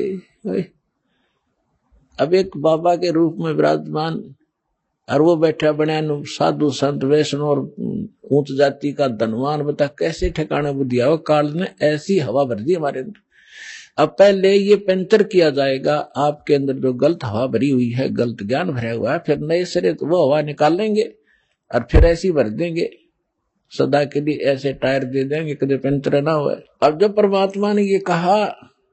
अब एक बाबा के रूप में विराजमान और वो बैठा बने साधु संत वैष्णव और ऊंच जाति का धनवान, बता कैसे ठिकाने बुद्धि हो। काल ने ऐसी हवा भर दी हमारे अंदर। अब पहले ये पेंटर किया जाएगा आपके अंदर जो गलत हवा भरी हुई है, गलत ज्ञान भरा हुआ है, फिर नए सिरे तो वो हवा निकाल लेंगे और फिर ऐसी भर देंगे, सदा के लिए ऐसे टायर दे देंगे कभी पेंटर ना हुआ। अब जब परमात्मा ने ये कहा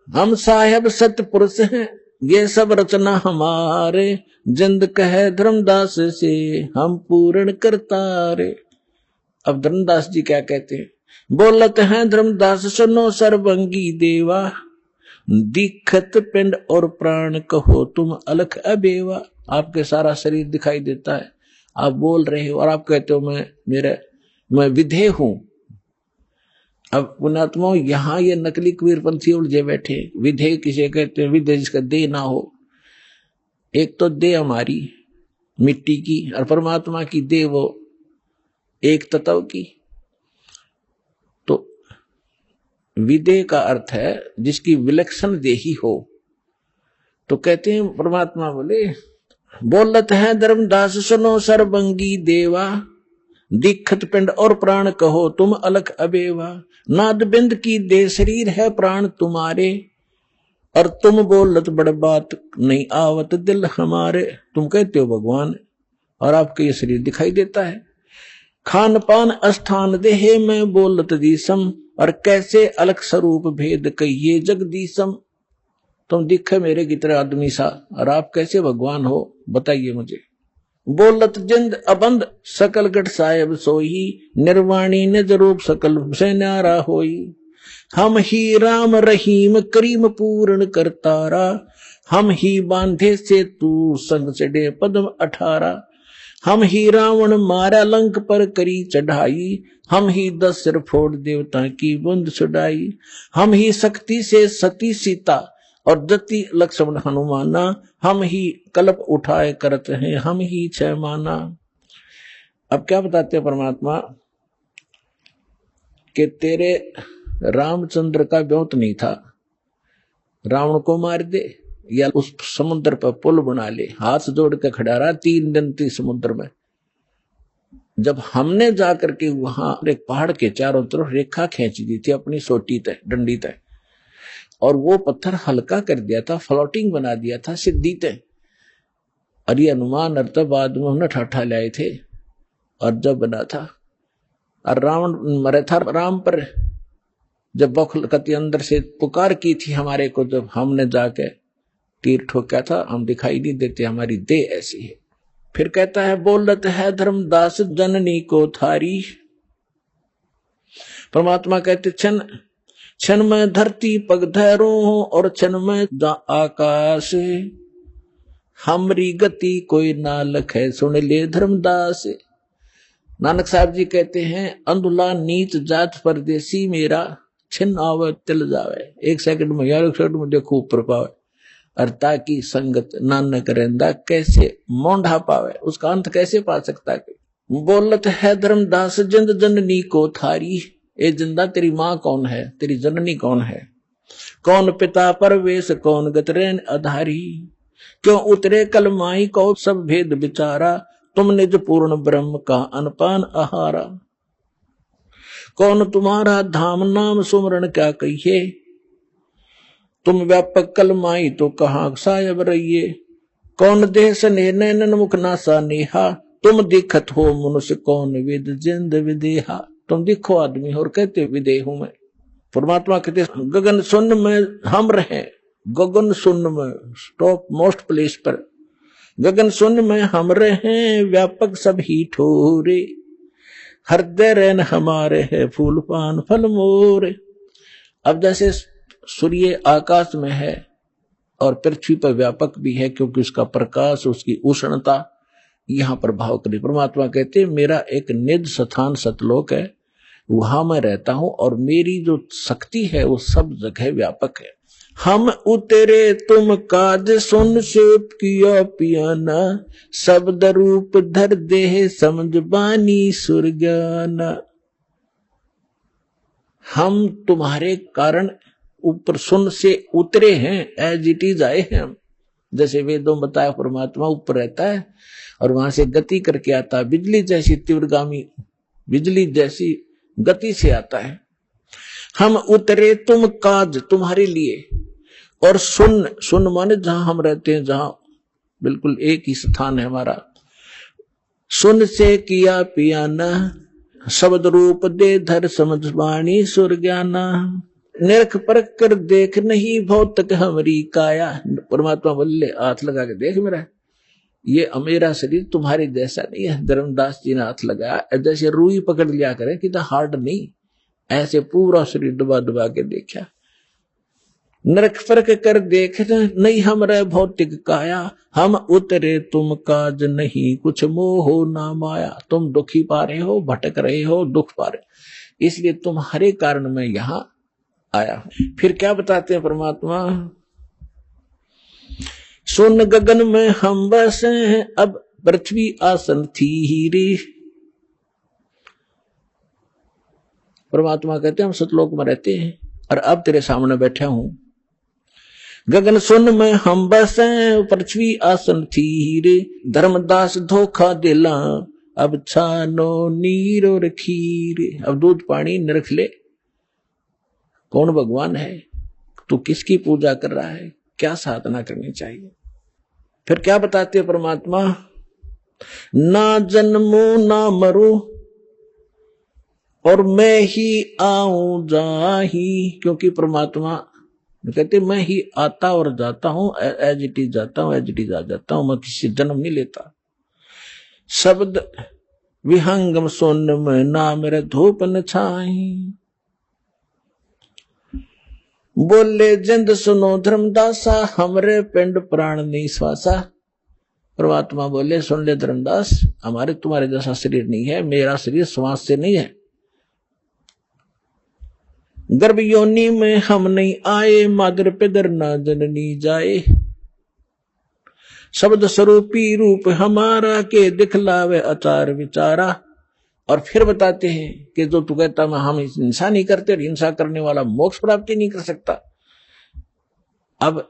हम साहेब सत पुरुष हैं, ये सब रचना हमारे, जिंद कहे धर्मदास से हम पूर्ण करता रे। अब धर्मदास जी क्या कहते हैं, बोलत हैं धर्मदास सुनो सर्वंगी देवा, दिखत पिंड और प्राण कहो तुम अलख अबेवा। आपके सारा शरीर दिखाई देता है, आप बोल रहे हो और आप कहते हो मैं विधेय हूं। अब पुण्यात्माओं, यहां ये नकली कबीरपंथी उलझे बैठे। विधेय किसे कहते हैं? विधेय जिसका देह ना हो। एक तो देह हमारी मिट्टी की और परमात्मा की देह वो एक तत्व की। तो विधेय का अर्थ है जिसकी विलक्षण देही हो। तो कहते हैं परमात्मा बोले, बोलत है धर्मदास सुनो सर्वंगी देवा, दिखत पिंड और प्राण कहो तुम अलख अबेवा। नाद बिंद की दे शरीर है प्राण तुम्हारे, और तुम बोलत बड़ बात नहीं आवत दिल हमारे। तुम कहते हो भगवान और आपके ये शरीर दिखाई देता है। खान पान स्थान देहे में बोलत दीसम, और कैसे अलग स्वरूप भेद कहिए जगदीसम। तुम दिखे मेरे की तरह आदमी सा, और आप कैसे भगवान हो बताइए मुझे। बोलत जिंद अबंद सकल गढ़ साहेब सोई, निर्वाणी निज रूप सकल से न्यारा होई। हम ही राम रहीम करीम पूर्ण करतारा, हम ही बांधे से तू संग चढ़े पद्म 18। हम ही रावण मारा लंक पर करी चढ़ाई, हम ही 10 सिर फोड़ देवता की बूंद छुड़ाई। हम ही शक्ति से सती सीता और दति लक्ष्मण हनुमाना, हम ही कल्प उठाए करत हैं हम ही 6 माना। अब क्या बताते हैं परमात्मा कि तेरे रामचंद्र का ब्योत नहीं था, रावण को मार दे या उस समुद्र पर पुल बना ले। हाथ जोड़ के खड़ा रहा 3 दिन थी समुद्र में। जब हमने जाकर के वहां एक पहाड़ के चारों तरफ रेखा खींच दी थी अपनी सोटी तय डंडी तय, और वो पत्थर हल्का कर दिया था, फ्लोटिंग बना दिया था सिद्धि तय। और ये अनुमान अर्थ बाद में हमने ठाठा लाए थे। और जब बना था और रावण मरे था राम पर, जब बखल कति अंदर से पुकार की थी हमारे को, जब हमने जाके तीर ठोका था, हम दिखाई नहीं देते, हमारी देह ऐसी है। फिर कहता है बोलत है धर्मदास जननी को थारी। परमात्मा कहते क्षण क्षण में धरती पग धैरो और क्षण में आकाश, हमरी गति कोई ना लखे सुन ले धर्मदास। नानक साहब जी कहते हैं अंधुला नीच जात परदेसी मेरा, छिन आवे तिल जावे। 1 सेकंड में यार 1 सेकंड में देखो ऊपर पावे, अर्ता की संगत नानक रहंदा कैसे मोंढा पावे। उसका अंत कैसे पा सकता है? बोलत है धर्मदास जिंद जननी को थारी। ए जिंदा तेरी माँ कौन है, तेरी जननी कौन है? कौन पिता परवेश कौन गतरेन आधारी, क्यों उतरे कलमाई को सब भेद विचारा, तुम निज पूर्ण ब्रह्म का अनपान आहारा। कौन तुम्हारा धाम नाम सुमरण क्या कहिए, तुम व्यापक कलमाई तो कहाँ सायब रहिए। कौन देह स्नेह नैनन मुख नासा नेहा, तुम दिखत हो मनुष्य कौन विद जिंद विदेहा। तुम दिखो आदमी और कहते विदेह हूं मैं। परमात्मा कहते गगन शून्य में हम रहे, गगन शून्य में टॉप मोस्ट प्लेस पर, गगन शून्य में हम रहे व्यापक सभी ठोरे, हृदय रैन हमारे है फूल पान फल मोरे। अब जैसे सूर्य आकाश में है और पृथ्वी पर व्यापक भी है, क्योंकि उसका प्रकाश उसकी उष्णता यहां प्रभाव करे। परमात्मा कहते मेरा एक निज स्थान सतलोक है, वहां मैं रहता हूं और मेरी जो शक्ति है वो सब जगह व्यापक है। हम उतरे तुम काज सुन सेप किया पियाना, शब्द रूप धर देह समझ बानी सुरज्ञाना। हम तुम्हारे कारण ऊपर सुन से उतरे हैं, एज इट इज आए हैं हम। जैसे वेदों बताया परमात्मा ऊपर रहता है और वहां से गति करके आता है, बिजली जैसी तीव्रगामी बिजली जैसी गति से आता है। हम उतरे तुम काज तुम्हारे लिए, और सुन सुन माने जहां हम रहते हैं, जहां बिल्कुल एक ही स्थान है हमारा। सुन से किया पियाना, शब्द रूप दे धर समझ बाणी सुर ज्ञाना। निरख परख कर देख नहीं भौतिक हमारी काया। परमात्मा बोले हाथ लगा के देख मेरा, ये मेरा शरीर तुम्हारे जैसा नहीं है। धर्मदास जी ने हाथ लगाया, जैसे रूई पकड़ लिया करें कि हार्ड नहीं, ऐसे पूरा शरीर दबा दबा के देखा। नरक फर्क कर देख नहीं हमरा भौतिक काया, हम उतरे तुम काज नहीं कुछ मोह ना माया। तुम दुखी पा रहे हो, भटक रहे हो, दुख पा रहे, इसलिए तुम्हारे कारण मैं यहां आया हूं। फिर क्या बताते हैं परमात्मा, सुन गगन में हम बसे हैं, अब पृथ्वी आसन थी हीरे। परमात्मा कहते हैं हम सतलोक में रहते हैं और अब तेरे सामने बैठा हूं। गगन सुन में हम बसे, पृथ्वी आसन थी हीरे। धर्मदास धोखा दिला, अब छानो नीर और खीर। अब दूध पानी निरख ले, कौन भगवान है, तू किसकी पूजा कर रहा है, क्या साधना करनी चाहिए। फिर क्या बताते हैं परमात्मा, ना जन्मू ना मरू और मैं ही आऊं जाही। क्योंकि परमात्मा कहते मैं ही आता और जाता हूं, एज इट इज जाता हूं, एज इट इज आ जाता हूं, मैं किसी जन्म नहीं लेता। शब्द विहंगम सोन में ना मेरे धूप न छाई। बोले जिंद सुनो धर्मदासा, हमरे पिंड प्राण नहीं श्वासा। परमात्मा बोले सुन ले धर्मदास, हमारे तुम्हारे जैसा शरीर नहीं है, मेरा शरीर श्वास से नहीं है। गर्भ योनि में हम नहीं आए, मादर पिदर ना जननी जाए। शब्द स्वरूपी रूप हमारा, के दिखलावे आचार विचारा। और फिर बताते हैं कि जो तू कहता मैं हम हिंसा नहीं करते, हिंसा करने वाला मोक्ष प्राप्ति नहीं कर सकता। अब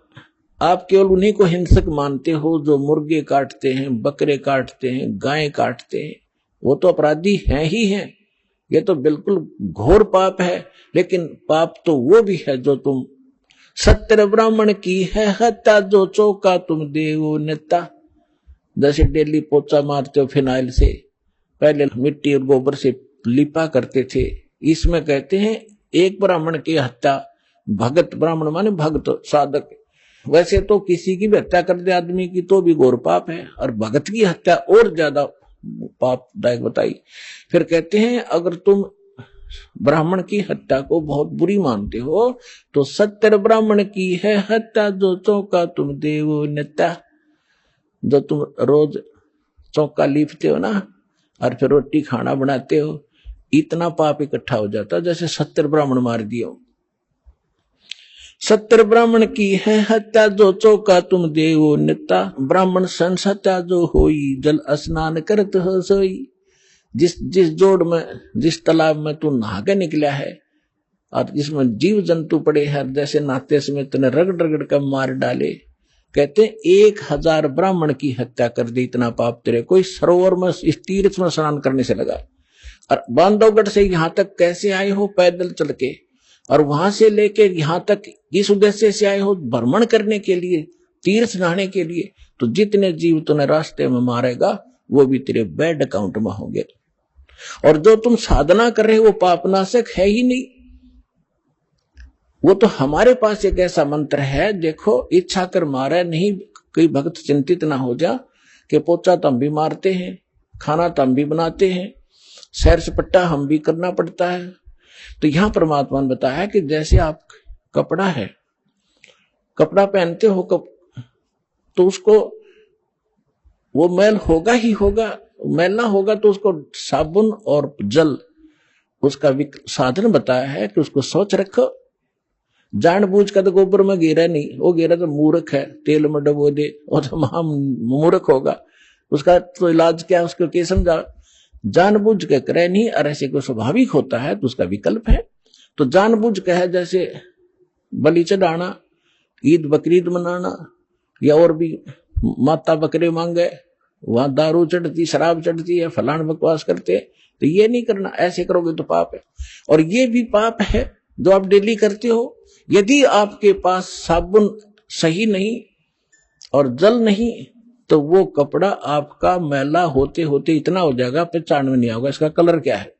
आप केवल उन्हीं को हिंसक मानते हो जो मुर्गे काटते हैं, बकरे काटते हैं, गाय काटते हैं, वो तो अपराधी हैं ही हैं, ये तो बिल्कुल घोर पाप है। लेकिन पाप तो वो भी है जो तुम सत्य ब्राह्मण की है हत्या, जो चौका तुम देवो नेता। जैसे डेली पोचा मारते हो फिनाइल से, पहले मिट्टी और गोबर से लिपा करते थे, इसमें कहते हैं एक ब्राह्मण की हत्या, भगत ब्राह्मण माने भगत साधक, वैसे तो किसी की भी हत्या कर दे आदमी की तो भी घोर पाप है, और भगत की हत्या और ज्यादा पापदायक बताई। फिर कहते हैं अगर तुम ब्राह्मण की हत्या को बहुत बुरी मानते हो तो सत्तर ब्राह्मण की है हत्या, जो चौका तुम देवो नेता। जो तुम रोज चौका लीपते हो ना और फिर रोटी खाना बनाते हो, इतना पाप इकट्ठा हो जाता जैसे 70 ब्राह्मण मार दिए हो। 70 ब्राह्मण की है हत्या, जो चौका तुम देवो नेता। ब्राह्मण संस हत्या जो होई, जल स्नान करत हो सोई। जिस जोड़ में, जिस तालाब में तू नहा के निकला है और जिसमें जीव जंतु पड़े हैं, जैसे नहाते समय तूने रगड़ रगड़ कर मार डाले, कहते 1000 ब्राह्मण की हत्या कर दी, इतना पाप तेरे कोई सरोवर में इस तीर्थ में स्नान करने से लगा। और बांधवगढ़ से यहां तक कैसे आए हो, पैदल चल के, और वहां से लेके यहां तक इस उद्देश्य से आए हो भ्रमण करने के लिए, तीर्थ नहाने के लिए, तो जितने जीव तूने रास्ते में मारेगा वो भी तेरे बैड अकाउंट में होंगे। और जो तुम साधना कर रहे हो वो पापनाशक है ही नहीं। वो तो हमारे पास एक ऐसा मंत्र है, देखो इच्छा कर मारे नहीं, कोई भक्त चिंतित ना हो जा कि पोचा तो हम भी मारते हैं, खाना तो हम भी बनाते हैं, सैर सपट्टा हम भी करना पड़ता है। तो यहां परमात्मा ने बताया कि जैसे आप कपड़ा है, कपड़ा पहनते हो तो उसको वो मैल होगा ही होगा, मैल ना होगा तो उसको साबुन और जल उसका साधन बताया है कि उसको स्वच्छ रखो। जानबूझ कर तो गोबर में गिरा नहीं, वो गिरा तो मूर्ख है, तेल में डबो दे, और तो महा मूर्ख होगा, उसका तो इलाज क्या है, उसको क्या समझा। जानबूझ के करे नहीं, और ऐसे को स्वाभाविक होता है तो उसका विकल्प है। तो जानबूझ के है जैसे बलि चढ़ाना, ईद बकरीद मनाना, या और भी माता बकरे मांगे, वहां दारू चढ़ती, शराब चढ़ती है, फलान बकवास करते, तो ये नहीं करना, ऐसे करोगे तो पाप है। और ये भी पाप है जो आप डेली करते हो। यदि आपके पास साबुन सही नहीं और जल नहीं तो वो कपड़ा आपका मैला होते होते इतना हो जाएगा, पहचान में नहीं होगा इसका कलर क्या है।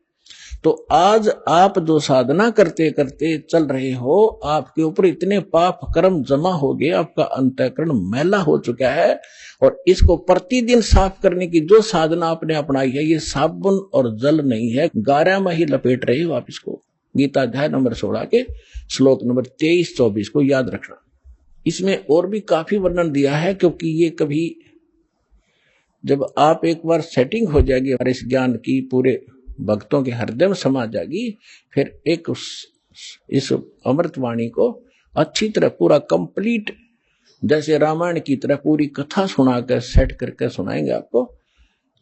तो आज आप जो साधना करते करते चल रहे हो, आपके ऊपर इतने पाप कर्म जमा हो गए, आपका अंतःकरण मैला हो चुका है, और इसको प्रतिदिन साफ करने की जो साधना आपने अपनाई है, ये साबुन और जल नहीं है, गारा में ही लपेट रहे हो आप इसको। गीता अध्याय नंबर 16 के श्लोक नंबर 23-24 को याद रखना। इसमें और भी काफी वर्णन दिया है, क्योंकि ये कभी जब आप एक बार सेटिंग हो जाएगी और इस ज्ञान की पूरे भक्तों के हृदय में समा जाएगी, फिर एक इस अमृतवाणी को अच्छी तरह पूरा कंप्लीट जैसे रामायण की तरह पूरी कथा सुनाकर सेट करके सुनाएंगे आपको।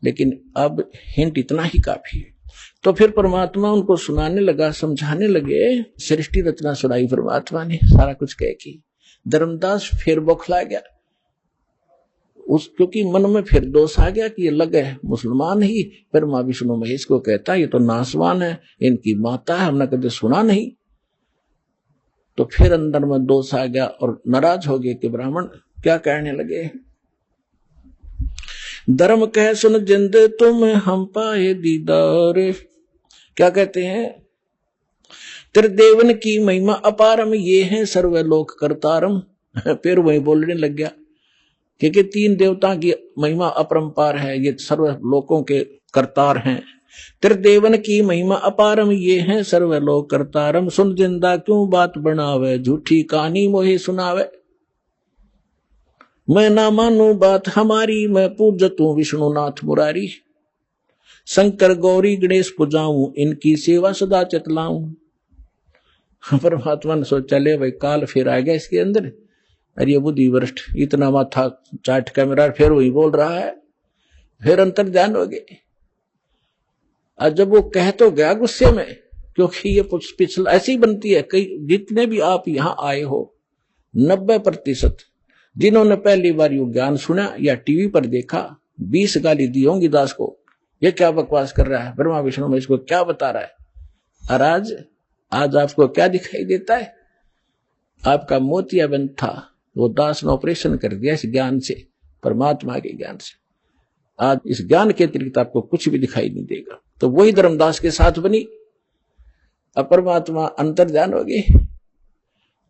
लेकिन अब हिंट इतना ही काफी है। तो फिर परमात्मा उनको सुनाने लगा, समझाने लगे। सृष्टि रचना सुनाई परमात्मा ने, सारा कुछ कह की। धर्मदास फिर बौखला गया, क्योंकि मन में फिर दोष आ गया कि ये लगे मुसलमान ही फिर माँ विष्णु महेश को कहता है ये तो नासवान है, इनकी माता है, हमने कभी सुना नहीं। तो फिर अंदर में दोष आ गया और नाराज हो गए कि ब्राह्मण क्या कहने लगे। धर्म कह सुन जिंद तुम हम पाए दीदार। क्या कहते हैं? त्रिदेवन की महिमा अपारम, ये है सर्वलोक करतारम। फिर वही बोलने लग गया क्योंकि 3 देवता की महिमा अपरंपार है, ये सर्व लोकों के करतार हैं। त्रिदेवन की महिमा अपारम, ये है सर्वलोक करतारम। सुन जिंदा क्यों बात बनावे, झूठी कहानी मोहे सुनावे। मैं ना मानू बात हमारी, मैं पूजतू विष्णुनाथ मुरारी। शंकर गौरी गणेश पुजाऊं, इनकी सेवा सदा चतलाऊं। परमात्मा ने सोचा ले भाई काल फिर आ गया इसके अंदर, अरे ये बुद्धि वरिष्ठ इतना माथा चाट का मेरा फिर वही बोल रहा है। फिर अंतर ध्यान हो गए। और जब वो कह तो गया गुस्से में, क्योंकि ये पिछला ऐसी बनती है, कई जितने भी आप यहां आए हो 90% जिन्होंने पहली बार यू ज्ञान सुना या टीवी पर देखा, 20 गाली दी होंगी दास को, ये क्या बकवास कर रहा है, ब्रह्मा विष्णु में इसको क्या बता रहा है। और आज आपको क्या दिखाई देता है? आपका मोतियाबिंद था, वो दास ने ऑपरेशन कर दिया इस ज्ञान से, परमात्मा के ज्ञान से। आज इस ज्ञान के अतिरिक्त आपको कुछ भी दिखाई नहीं देगा। तो वही धर्मदास के साथ बनी। अब परमात्मा अंतर ध्यान हो गए,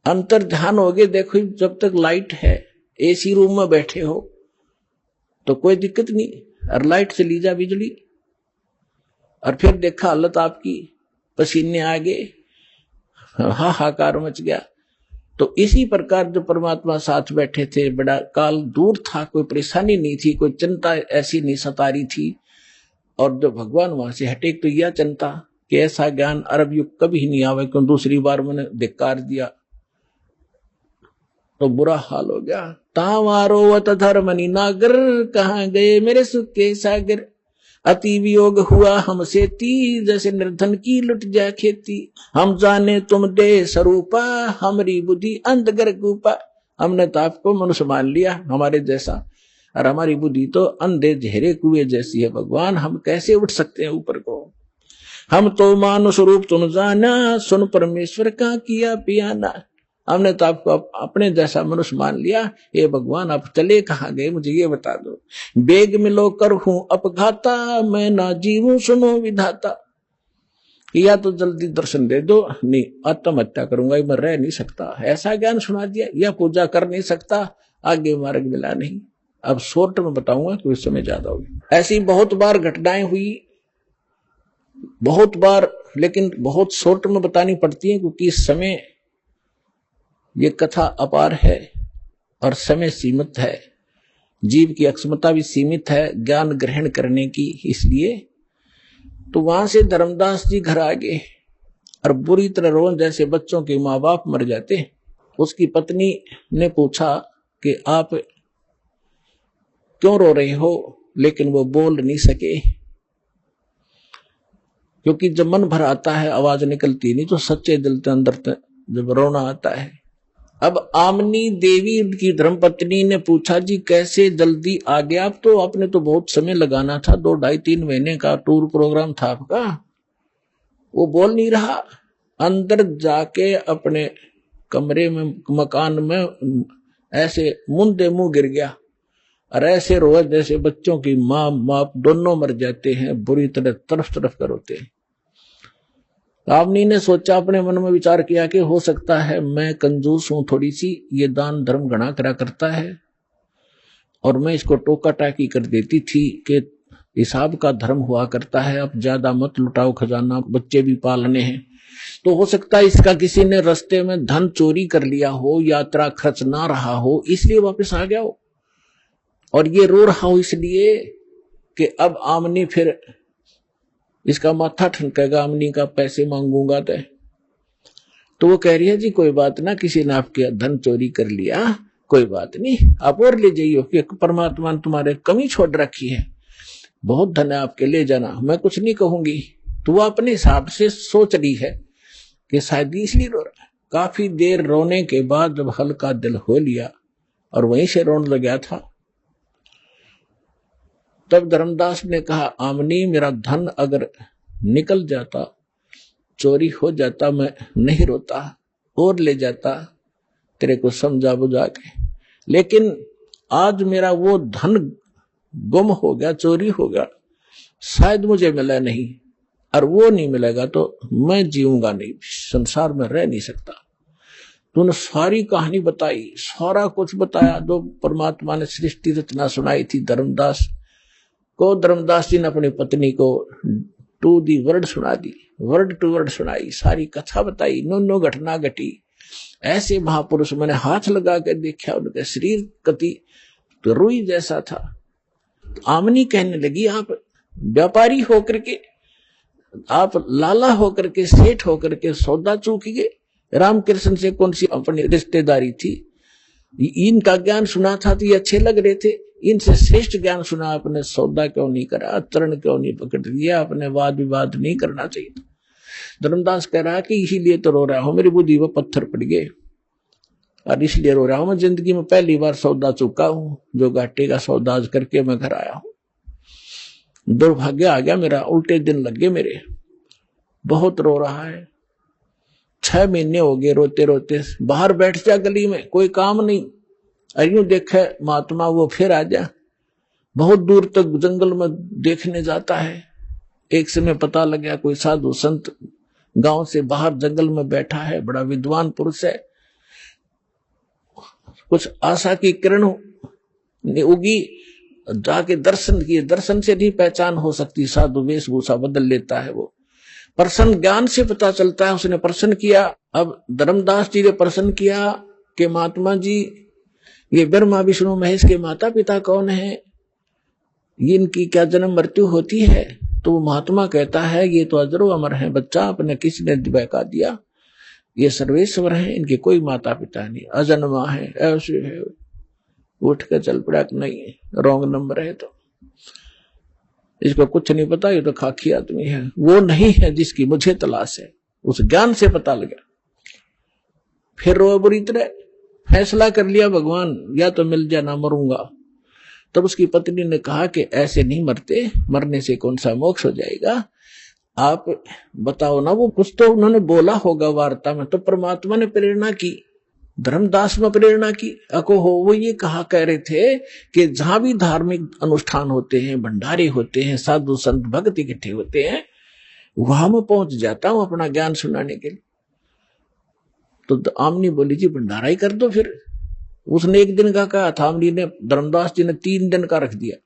अंतर ध्यान हो गए। देखो जब तक लाइट है, एसी रूम में बैठे हो तो कोई दिक्कत नहीं, और लाइट से लीजा बिजली, और फिर देखा हालत आपकी, पसीने आ गए, हाहाकार मच गया। तो इसी प्रकार जो परमात्मा साथ बैठे थे, बड़ा काल दूर था, कोई परेशानी नहीं थी, कोई चिंता ऐसी नहीं सता रही थी। और जो भगवान वहां से हटे, तो यह चिंता कि ऐसा ज्ञान अरब युग कभी नहीं आवे, क्यों दूसरी बार मैंने धिक्कार दिया तो बुरा हाल हो गया। तावारोवत धर्मनि नागर, कहाँ गए मेरे सुख के सागर। अति वियोग हुआ हमसे ती, जैसे निर्धन की लुट जाए खेती। हम जाने तुम दे स्वरूपा, हमारी बुद्धि अंधगर कूपा। हमने तो आपको मनुष्य मान लिया हमारे जैसा, और हमारी बुद्धि तो अंधे झेरे कुएं जैसी है। भगवान हम कैसे उठ सकते हैं ऊपर को? हम तो मानुष रूप तुम जाना, सुन परमेश्वर का किया पियाना। हमने तो आपको अपने जैसा मनुष्य मान लिया। ये भगवान आप चले कहाँ गए, मुझे ये बता दो। बेग मिलो कर हूं अपघाता, मैं ना जीवूं सुनो विधाता। या तो जल्दी दर्शन दे दो, नहीं आत्महत्या करूंगा, मैं रह नहीं सकता। ऐसा ज्ञान सुना दिया, या पूजा कर नहीं सकता, आगे मार्ग मिला नहीं। अब शॉर्ट में बताऊंगा कि उस समय ज्यादा होगी। ऐसी बहुत बार घटनाएं हुई, बहुत बार, लेकिन बहुत शॉर्ट में बतानी पड़ती है, क्योंकि इस समय ये कथा अपार है और समय सीमित है, जीव की अक्षमता भी सीमित है ज्ञान ग्रहण करने की। इसलिए तो वहां से धर्मदास जी घर आ गए और बुरी तरह रोन, जैसे बच्चों के माँ बाप मर जाते। उसकी पत्नी ने पूछा कि आप क्यों रो रहे हो, लेकिन वो बोल नहीं सके, क्योंकि जब मन भर आता है आवाज निकलती नहीं, तो सच्चे दिल के अंदर जब रोना आता है। अब आमनी देवी की धर्मपत्नी ने पूछा जी कैसे जल्दी आ गया आप, तो आपने तो बहुत समय लगाना था, 2 ढाई 3 महीने का टूर प्रोग्राम था आपका। वो बोल नहीं रहा, अंदर जाके अपने कमरे में मकान में ऐसे मुंदे मुंह गिर गया और ऐसे रोए जैसे बच्चों की माँ बाप दोनों मर जाते हैं, बुरी तरह तरफ तरफ कर होते हैं। आमनी ने सोचा, अपने मन में विचार किया कि हो सकता है मैं कंजूस हूं थोड़ी सी, ये दान धर्म घना करा करता है और मैं इसको टोका टाकी कर देती थी कि हिसाब का धर्म हुआ करता है, अब ज्यादा मत लुटाओ खजाना, बच्चे भी पालने हैं। तो हो सकता है इसका किसी ने रास्ते में धन चोरी कर लिया हो, यात्रा खर्च ना रहा हो, इसलिए वापस आ गया हो, और ये रो रहा हो इसलिए कि अब आमनी फिर इसका माथा ठनकेगा, आमनी का पैसे मांगूंगा तो वो कह रही है जी कोई बात ना, किसी ने आपके धन चोरी कर लिया, कोई बात नहीं, आप और ले जाइए कि परमात्मा ने तुम्हारे कमी छोड़ रखी है, बहुत धन है आपके, ले जाना, मैं कुछ नहीं कहूंगी। तो वो अपने हिसाब से सोच रही है कि शायद इसलिए रो रहा है। काफी देर रोने के बाद जब हल्का दिल हो लिया और वहीं से रोने लग गया था, तब धर्मदास ने कहा, आमनी मेरा धन अगर निकल जाता, चोरी हो जाता, मैं नहीं रोता और ले जाता तेरे को समझा बुझा के, लेकिन आज मेरा वो धन गुम हो गया, चोरी हो गया, शायद मुझे मिला नहीं, और वो नहीं मिलेगा तो मैं जीऊंगा नहीं, संसार में रह नहीं सकता। तूने सारी कहानी बताई, सारा कुछ बताया जो परमात्मा ने सृष्टि रचना सुनाई थी धर्मदास को। धर्मदास जी ने अपनी पत्नी को टू दी वर्ड सुना दी, वर्ड टू वर्ड सुनाई, सारी कथा बताई, नो घटना घटी। ऐसे महापुरुष मैंने हाथ लगा कर देखा, उनके शरीर कति रुई जैसा था। आमनी कहने लगी, आप व्यापारी होकर के, आप लाला होकर के, सेठ होकर के सौदा चूक गए, रामकृष्ण से कौन सी अपनी रिश्तेदारी थी, इनका ज्ञान सुना था तो ये अच्छे लग रहे थे, इनसे श्रेष्ठ ज्ञान सुना, आपने सौदा क्यों नहीं करा, चरण क्यों नहीं पकड़ लिया, आपने वाद विवाद नहीं करना चाहिए। धर्मदास कह रहा है कि इसीलिए तो रो रहा हूं, मेरी बुद्धि में पत्थर पड़ गए और इसलिए रो रहा हूं, मैं जिंदगी में पहली बार सौदा चुका हूं, जो घाटे का सौदा आज करके मैं घर आया हूं। दुर्भाग्य आ गया मेरा, उल्टे दिन लग गए मेरे, बहुत रो रहा है, 6 महीने हो गए रोते रोते। बाहर बैठ जा गली में, कोई काम नहीं, यूं देखे महात्मा वो फिर आ जा, बहुत दूर तक जंगल में देखने जाता है। एक समय पता लग गया कोई साधु संत गांव से बाहर जंगल में बैठा है, बड़ा विद्वान पुरुष है, कुछ आशा की किरण उगी, जाके दर्शन किए, दर्शन से नहीं पहचान हो सकती, साधु वेशभूषा बदल लेता है वो, प्रसन्न ज्ञान से पता चलता है उसने प्रश्न किया। अब धर्मदास जी ने प्रश्न किया कि महात्मा जी ये ब्रह्मा विष्णु महेश के माता पिता कौन है, इनकी क्या जन्म मृत्यु होती है? तो महात्मा कहता है ये तो अजरो अमर है, बच्चा अपने किसी ने बहका दिया, ये सर्वेश्वर है, इनके कोई माता पिता नहीं, अजन्मा है, ऐसे है। उठ के चल पड़ा, नहीं रॉन्ग नंबर है, तो इसको कुछ नहीं पता, ये तो खाकी आदमी है, वो नहीं है जिसकी मुझे तलाश है। उस ज्ञान से पता लगा, फिर रो बुरी तरह फैसला कर लिया, भगवान या तो मिल जाए ना मरूंगा। तब उसकी पत्नी ने कहा कि ऐसे नहीं मरते, मरने से कौन सा मोक्ष हो जाएगा, आप बताओ ना। वो कुछ तो उन्होंने बोला होगा वार्ता में, तो परमात्मा ने प्रेरणा की, धर्मदास में प्रेरणा की। अको हो वो ये कहा कह रहे थे कि जहां भी धार्मिक अनुष्ठान होते हैं, भंडारे होते हैं, साधु संत भक्त इकट्ठे होते हैं, वहां मैं पहुंच जाता हूं अपना ज्ञान सुनाने के लिए। तो आमनी बोली जी भंडारा ही कर दो फिर। उसने एक दिन का कहा था, आमनी ने, धर्मदास जी ने 3 दिन का रख दिया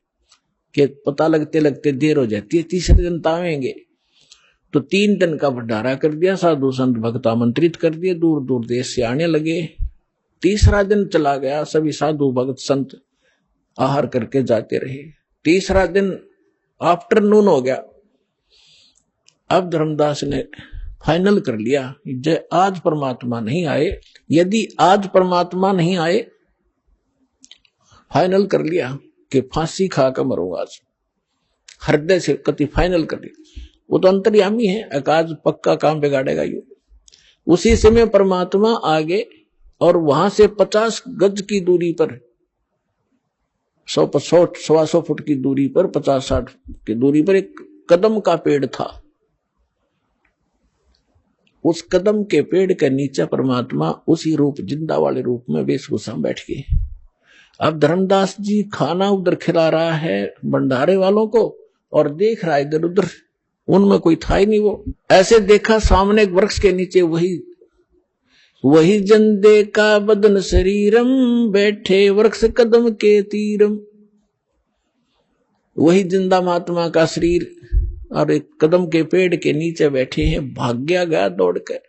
कि पता लगते लगते देर हो जाती है, तीसरे दिन तावेंगे। तो 3 दिन का भंडारा कर दिया, साधु संत भक्त आमंत्रित कर दिए, दूर दूर देश से आने लगे। तीसरा दिन चला गया, सभी साधु भक्त संत आहार करके जाते रहे। तीसरा दिन आफ्टरनून हो गया। अब धर्मदास ने फाइनल कर लिया, आज परमात्मा नहीं आए, यदि आज परमात्मा नहीं आए, फाइनल कर लिया कि फांसी खाकर मरूंगा आज, हृदय से कति फाइनल कर लिया। वो तो अंतर्यामी है, आज पक्का काम बिगाड़ेगा यू। उसी समय परमात्मा आगे और वहां से 50 गज की दूरी पर, 100-125 फुट की दूरी पर, 50-60 की दूरी पर एक कदम का पेड़ था। उस कदम के पेड़ के नीचे परमात्मा उसी रूप, जिंदा वाले रूप में वेशभूषा बैठ गए। अब धर्मदास जी खाना उधर खिला रहा है भंडारे वालों को और देख रहा है इधर उधर उनमें कोई था ही नहीं। वो ऐसे देखा सामने एक वृक्ष के नीचे वही जंदे का बदन शरीरम, बैठे वृक्ष कदम के तीरम। वही जिंदा महात्मा का शरीर और एक कदम के पेड़ के नीचे बैठे हैं। भाग्या गया दौड़कर,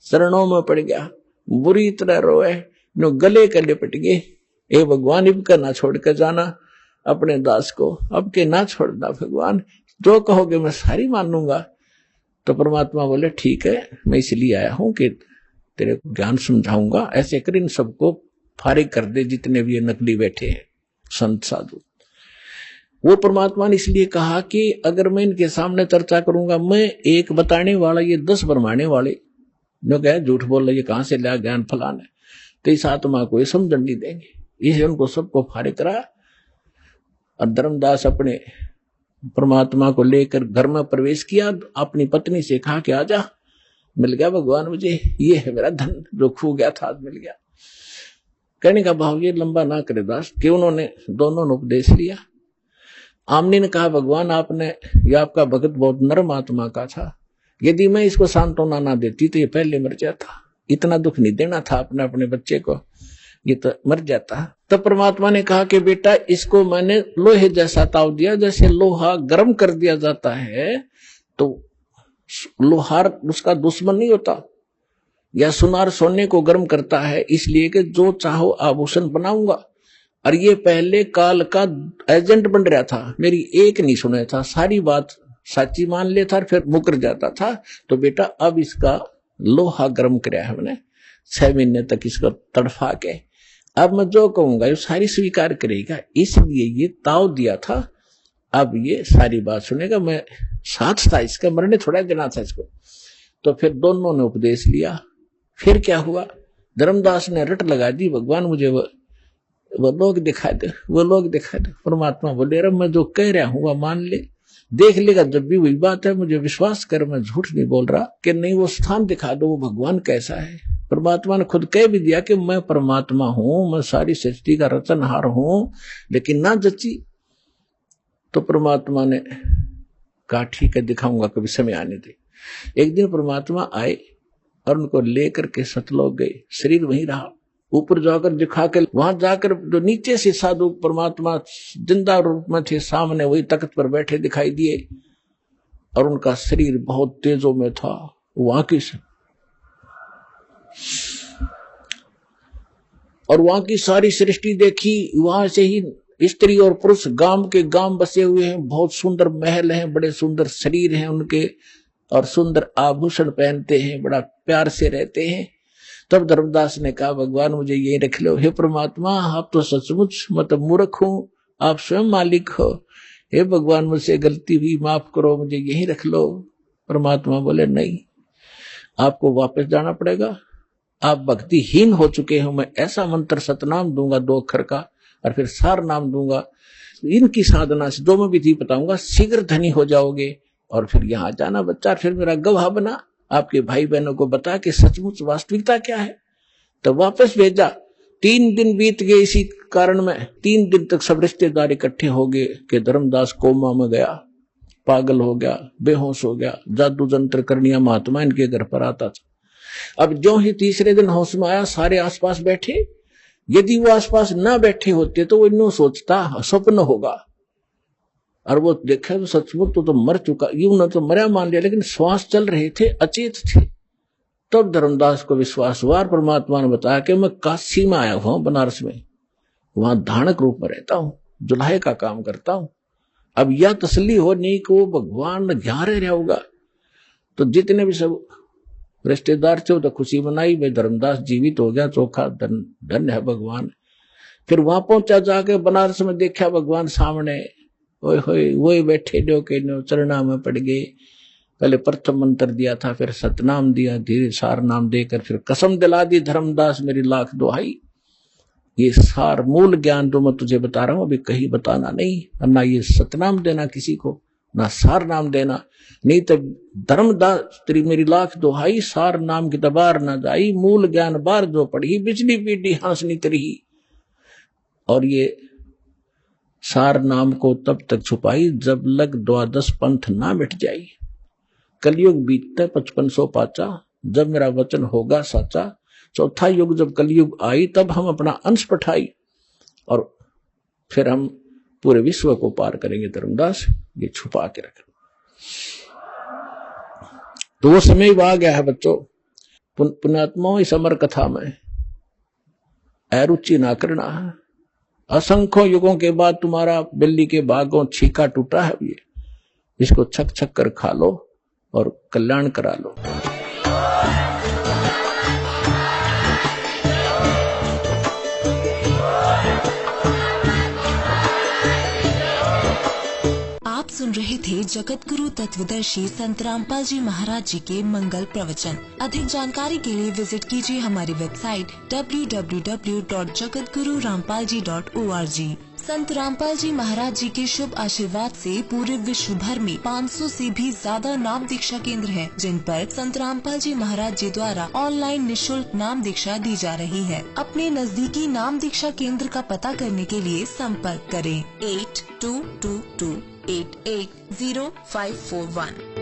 चरणों में पड़ गया, बुरी तरह रोए, नो गले के लिपट गए। ए भगवान, इनका ना छोड़ कर जाना अपने दास को, अब के ना छोड़ना भगवान, जो कहोगे मैं सारी मानूंगा। तो परमात्मा बोले ठीक है, मैं इसलिए आया हूं कि तेरे को ज्ञान समझाऊंगा। ऐसे कर इन सबको फारिग कर दे, जितने भी ये नकली बैठे हैं संत साधु। वो परमात्मा ने इसलिए कहा कि अगर मैं इनके सामने चर्चा करूंगा, मैं एक बताने वाला, ये 10 भरमाने वाले जो कहे झूठ बोल रहे, ये कहां से लिया ज्ञान फलाना, तो इस आत्मा को ये समझन नहीं देंगे। इसलिए उनको सबको फारिग करा। और धर्मदास अपने परमात्मा को लेकर घर में प्रवेश किया। अपनी पत्नी से कहा कि आजा, मिल गया भगवान मुझे, ये है मेरा धन जो खो गया था, आज मिल गया। कहने का भाव ये लंबा ना करे दास, कि उन्होंने दोनों ने उपदेश लिया। आमनी ने कहा भगवान, आपने, या आपका भगत बहुत नरम आत्मा का था, यदि मैं इसको सांत्वना ना देती तो ये पहले मर जाता। इतना दुख नहीं देना था अपने बच्चे को, ये तो मर जाता। तब परमात्मा ने कहा कि बेटा, इसको मैंने लोहे जैसा ताव दिया, जैसे लोहा गर्म कर दिया जाता है तो लोहार उसका दुश्मन नहीं होता, या सुनार सोने को गर्म करता है, इसलिए कि जो चाहो आभूषण बनाऊंगा। और ये पहले काल का एजेंट बन रहा था, मेरी एक नहीं सुना था, सारी बात सच्ची मान लेता और फिर मुकर जाता था। तो बेटा, अब इसका लोहा गर्म कराया है मैंने, 6 महीने तक इसको तड़फा के, अब मैं जो कहूंगा ये सारी स्वीकार करेगा, इसलिए ये ताव दिया था। अब ये सारी बात सुनेगा, मैं साथ था इसका, मरने थोड़ा देना था इसको। तो फिर दोनों ने उपदेश लिया। फिर क्या हुआ, धर्मदास ने रट लगा दी, भगवान मुझे वो लोग दिखा दे, वो लोग दिखा दे। परमात्मा बोले, अरे मैं जो कह रहा हूं वह मान ले, देख लेगा जब भी वही बात है, मुझे विश्वास कर, मैं झूठ नहीं बोल रहा। कि नहीं, वो स्थान दिखा दो, वो भगवान कैसा है। परमात्मा ने खुद कह भी दिया कि मैं परमात्मा हूं, मैं सारी सृष्टि का रचनहार हूं, लेकिन ना जची। तो परमात्मा ने कहा ठीक है, दिखाऊंगा, कभी समय आने दे। एक दिन परमात्मा आए और उनको लेकर के सतलोक गए, शरीर वहीं रहा। ऊपर जाकर दिखा के, वहां जाकर जो नीचे से साधु परमात्मा जिंदा रूप में थे, सामने वही तख्त पर बैठे दिखाई दिए, और उनका शरीर बहुत तेजों में था। वहां की और वहां की सारी सृष्टि देखी। वहां से ही स्त्री और पुरुष गांव के गांव बसे हुए हैं, बहुत सुंदर महल हैं, बड़े सुंदर शरीर हैं उनके, और सुंदर आभूषण पहनते हैं, बड़ा प्यार से रहते हैं। तब धर्मदास ने कहा, भगवान मुझे यही रख लो। हे परमात्मा, आप तो सचमुच मतलब मूर्ख हूं, आप स्वयं मालिक हो। हे भगवान, मुझसे गलती हुई, माफ करो, मुझे यही रख लो। परमात्मा बोले, नहीं, आपको वापस जाना पड़ेगा, आप भक्तिहीन हो चुके हो। मैं ऐसा मंत्र सतनाम दूंगा 2 अक्षर का, और फिर सार नाम दूंगा, इनकी साधना से 2 में विधि बताऊंगा, शीघ्र धनी हो जाओगे। और फिर यहाँ जाना बच्चा, फिर मेरा गवाह बना, आपके भाई बहनों को बता कि सचमुच वास्तविकता क्या है। तो वापस भेजा। 3 दिन बीत गए इसी कारण में। 3 दिन तक सब रिश्तेदार इकट्ठे हो गए कि धर्मदास कोमा में गया, पागल हो गया, बेहोश हो गया, जादू जंत्र करनिया महात्मा इनके घर पर आता था। अब जो ही तीसरे दिन होश में आया, सारे आसपास बैठे। यदि वो आसपास ना बैठे होते तो वो इन्हों सोचता स्वप्न होगा, और वो देखा तो सचमुच तो मर चुका, यूं न तो मरा मान लिया, लेकिन श्वास चल रहे थे, अचेत थे। तब धर्मदास को विश्वास हुआ। परमात्मा ने बताया कि मैं काशी में आया हुआ, बनारस में, वहां धानक रूप में रहता हूं, जुल्हे का काम करता हूं। अब यह तसल्ली हो नहीं कि वो भगवान यहाँ रह होगा। तो जितने भी सब रिश्तेदार थे तो खुशी मनाई, भाई धर्मदास जीवित हो गया, चोखा धन्य है भगवान। फिर वहां पहुंचा, जाके बनारस में देखा भगवान सामने, वही बैठे डोके चरणा में पड़ गए। पहले प्रथम मंत्र दिया था, फिर सतनाम दिया, धीरे सार नाम देकर फिर कसम दिला दी, धर्मदास मेरी लाख दुहाई, ये सार मूल ज्ञान जो मैं तुझे बता रहा हूं अभी कहीं बताना नहीं, ना ये सतनाम देना किसी को, ना सार नाम देना, नहीं तो धर्मदास तेरी मेरी लाख दुहाई, सार नाम की दबार न जाई, मूल ज्ञान बार जो पढ़ी, बिजली पीटी हांसनी तरही। और ये सार नाम को तब तक छुपाई जब लग 12 पंथ ना मिट जाई। कलयुग बीतते 5500 पाचा, जब मेरा वचन होगा साचा। चौथा युग जब कलयुग आई, तब हम अपना अंश पठाई और फिर हम पूरे विश्व को पार करेंगे। धर्मदास ये छुपा के रख, तो वो समय आ गया है बच्चों। पुण्यात्माओं, इस अमर कथा में अरुचि ना करना है। असंख्यों युगों के बाद तुम्हारा बिल्ली के बागों छीका टूटा है, ये इसको छक छक कर खा लो और कल्याण करा लो। आप सुन रहे थे जगत गुरु तत्वदर्शी संत रामपाल जी महाराज जी के मंगल प्रवचन। अधिक जानकारी के लिए विजिट कीजिए हमारी वेबसाइट www.jagatgururampalji.org। संत रामपाल जी महाराज जी के शुभ आशीर्वाद से पूरे विश्व भर में 500 से भी ज्यादा नाम दीक्षा केंद्र हैं, जिन पर संत रामपाल जी महाराज जी द्वारा ऑनलाइन निशुल्क नाम दीक्षा दी जा रही है। अपने नजदीकी नाम दीक्षा केंद्र का पता करने के लिए संपर्क करें 8222880541।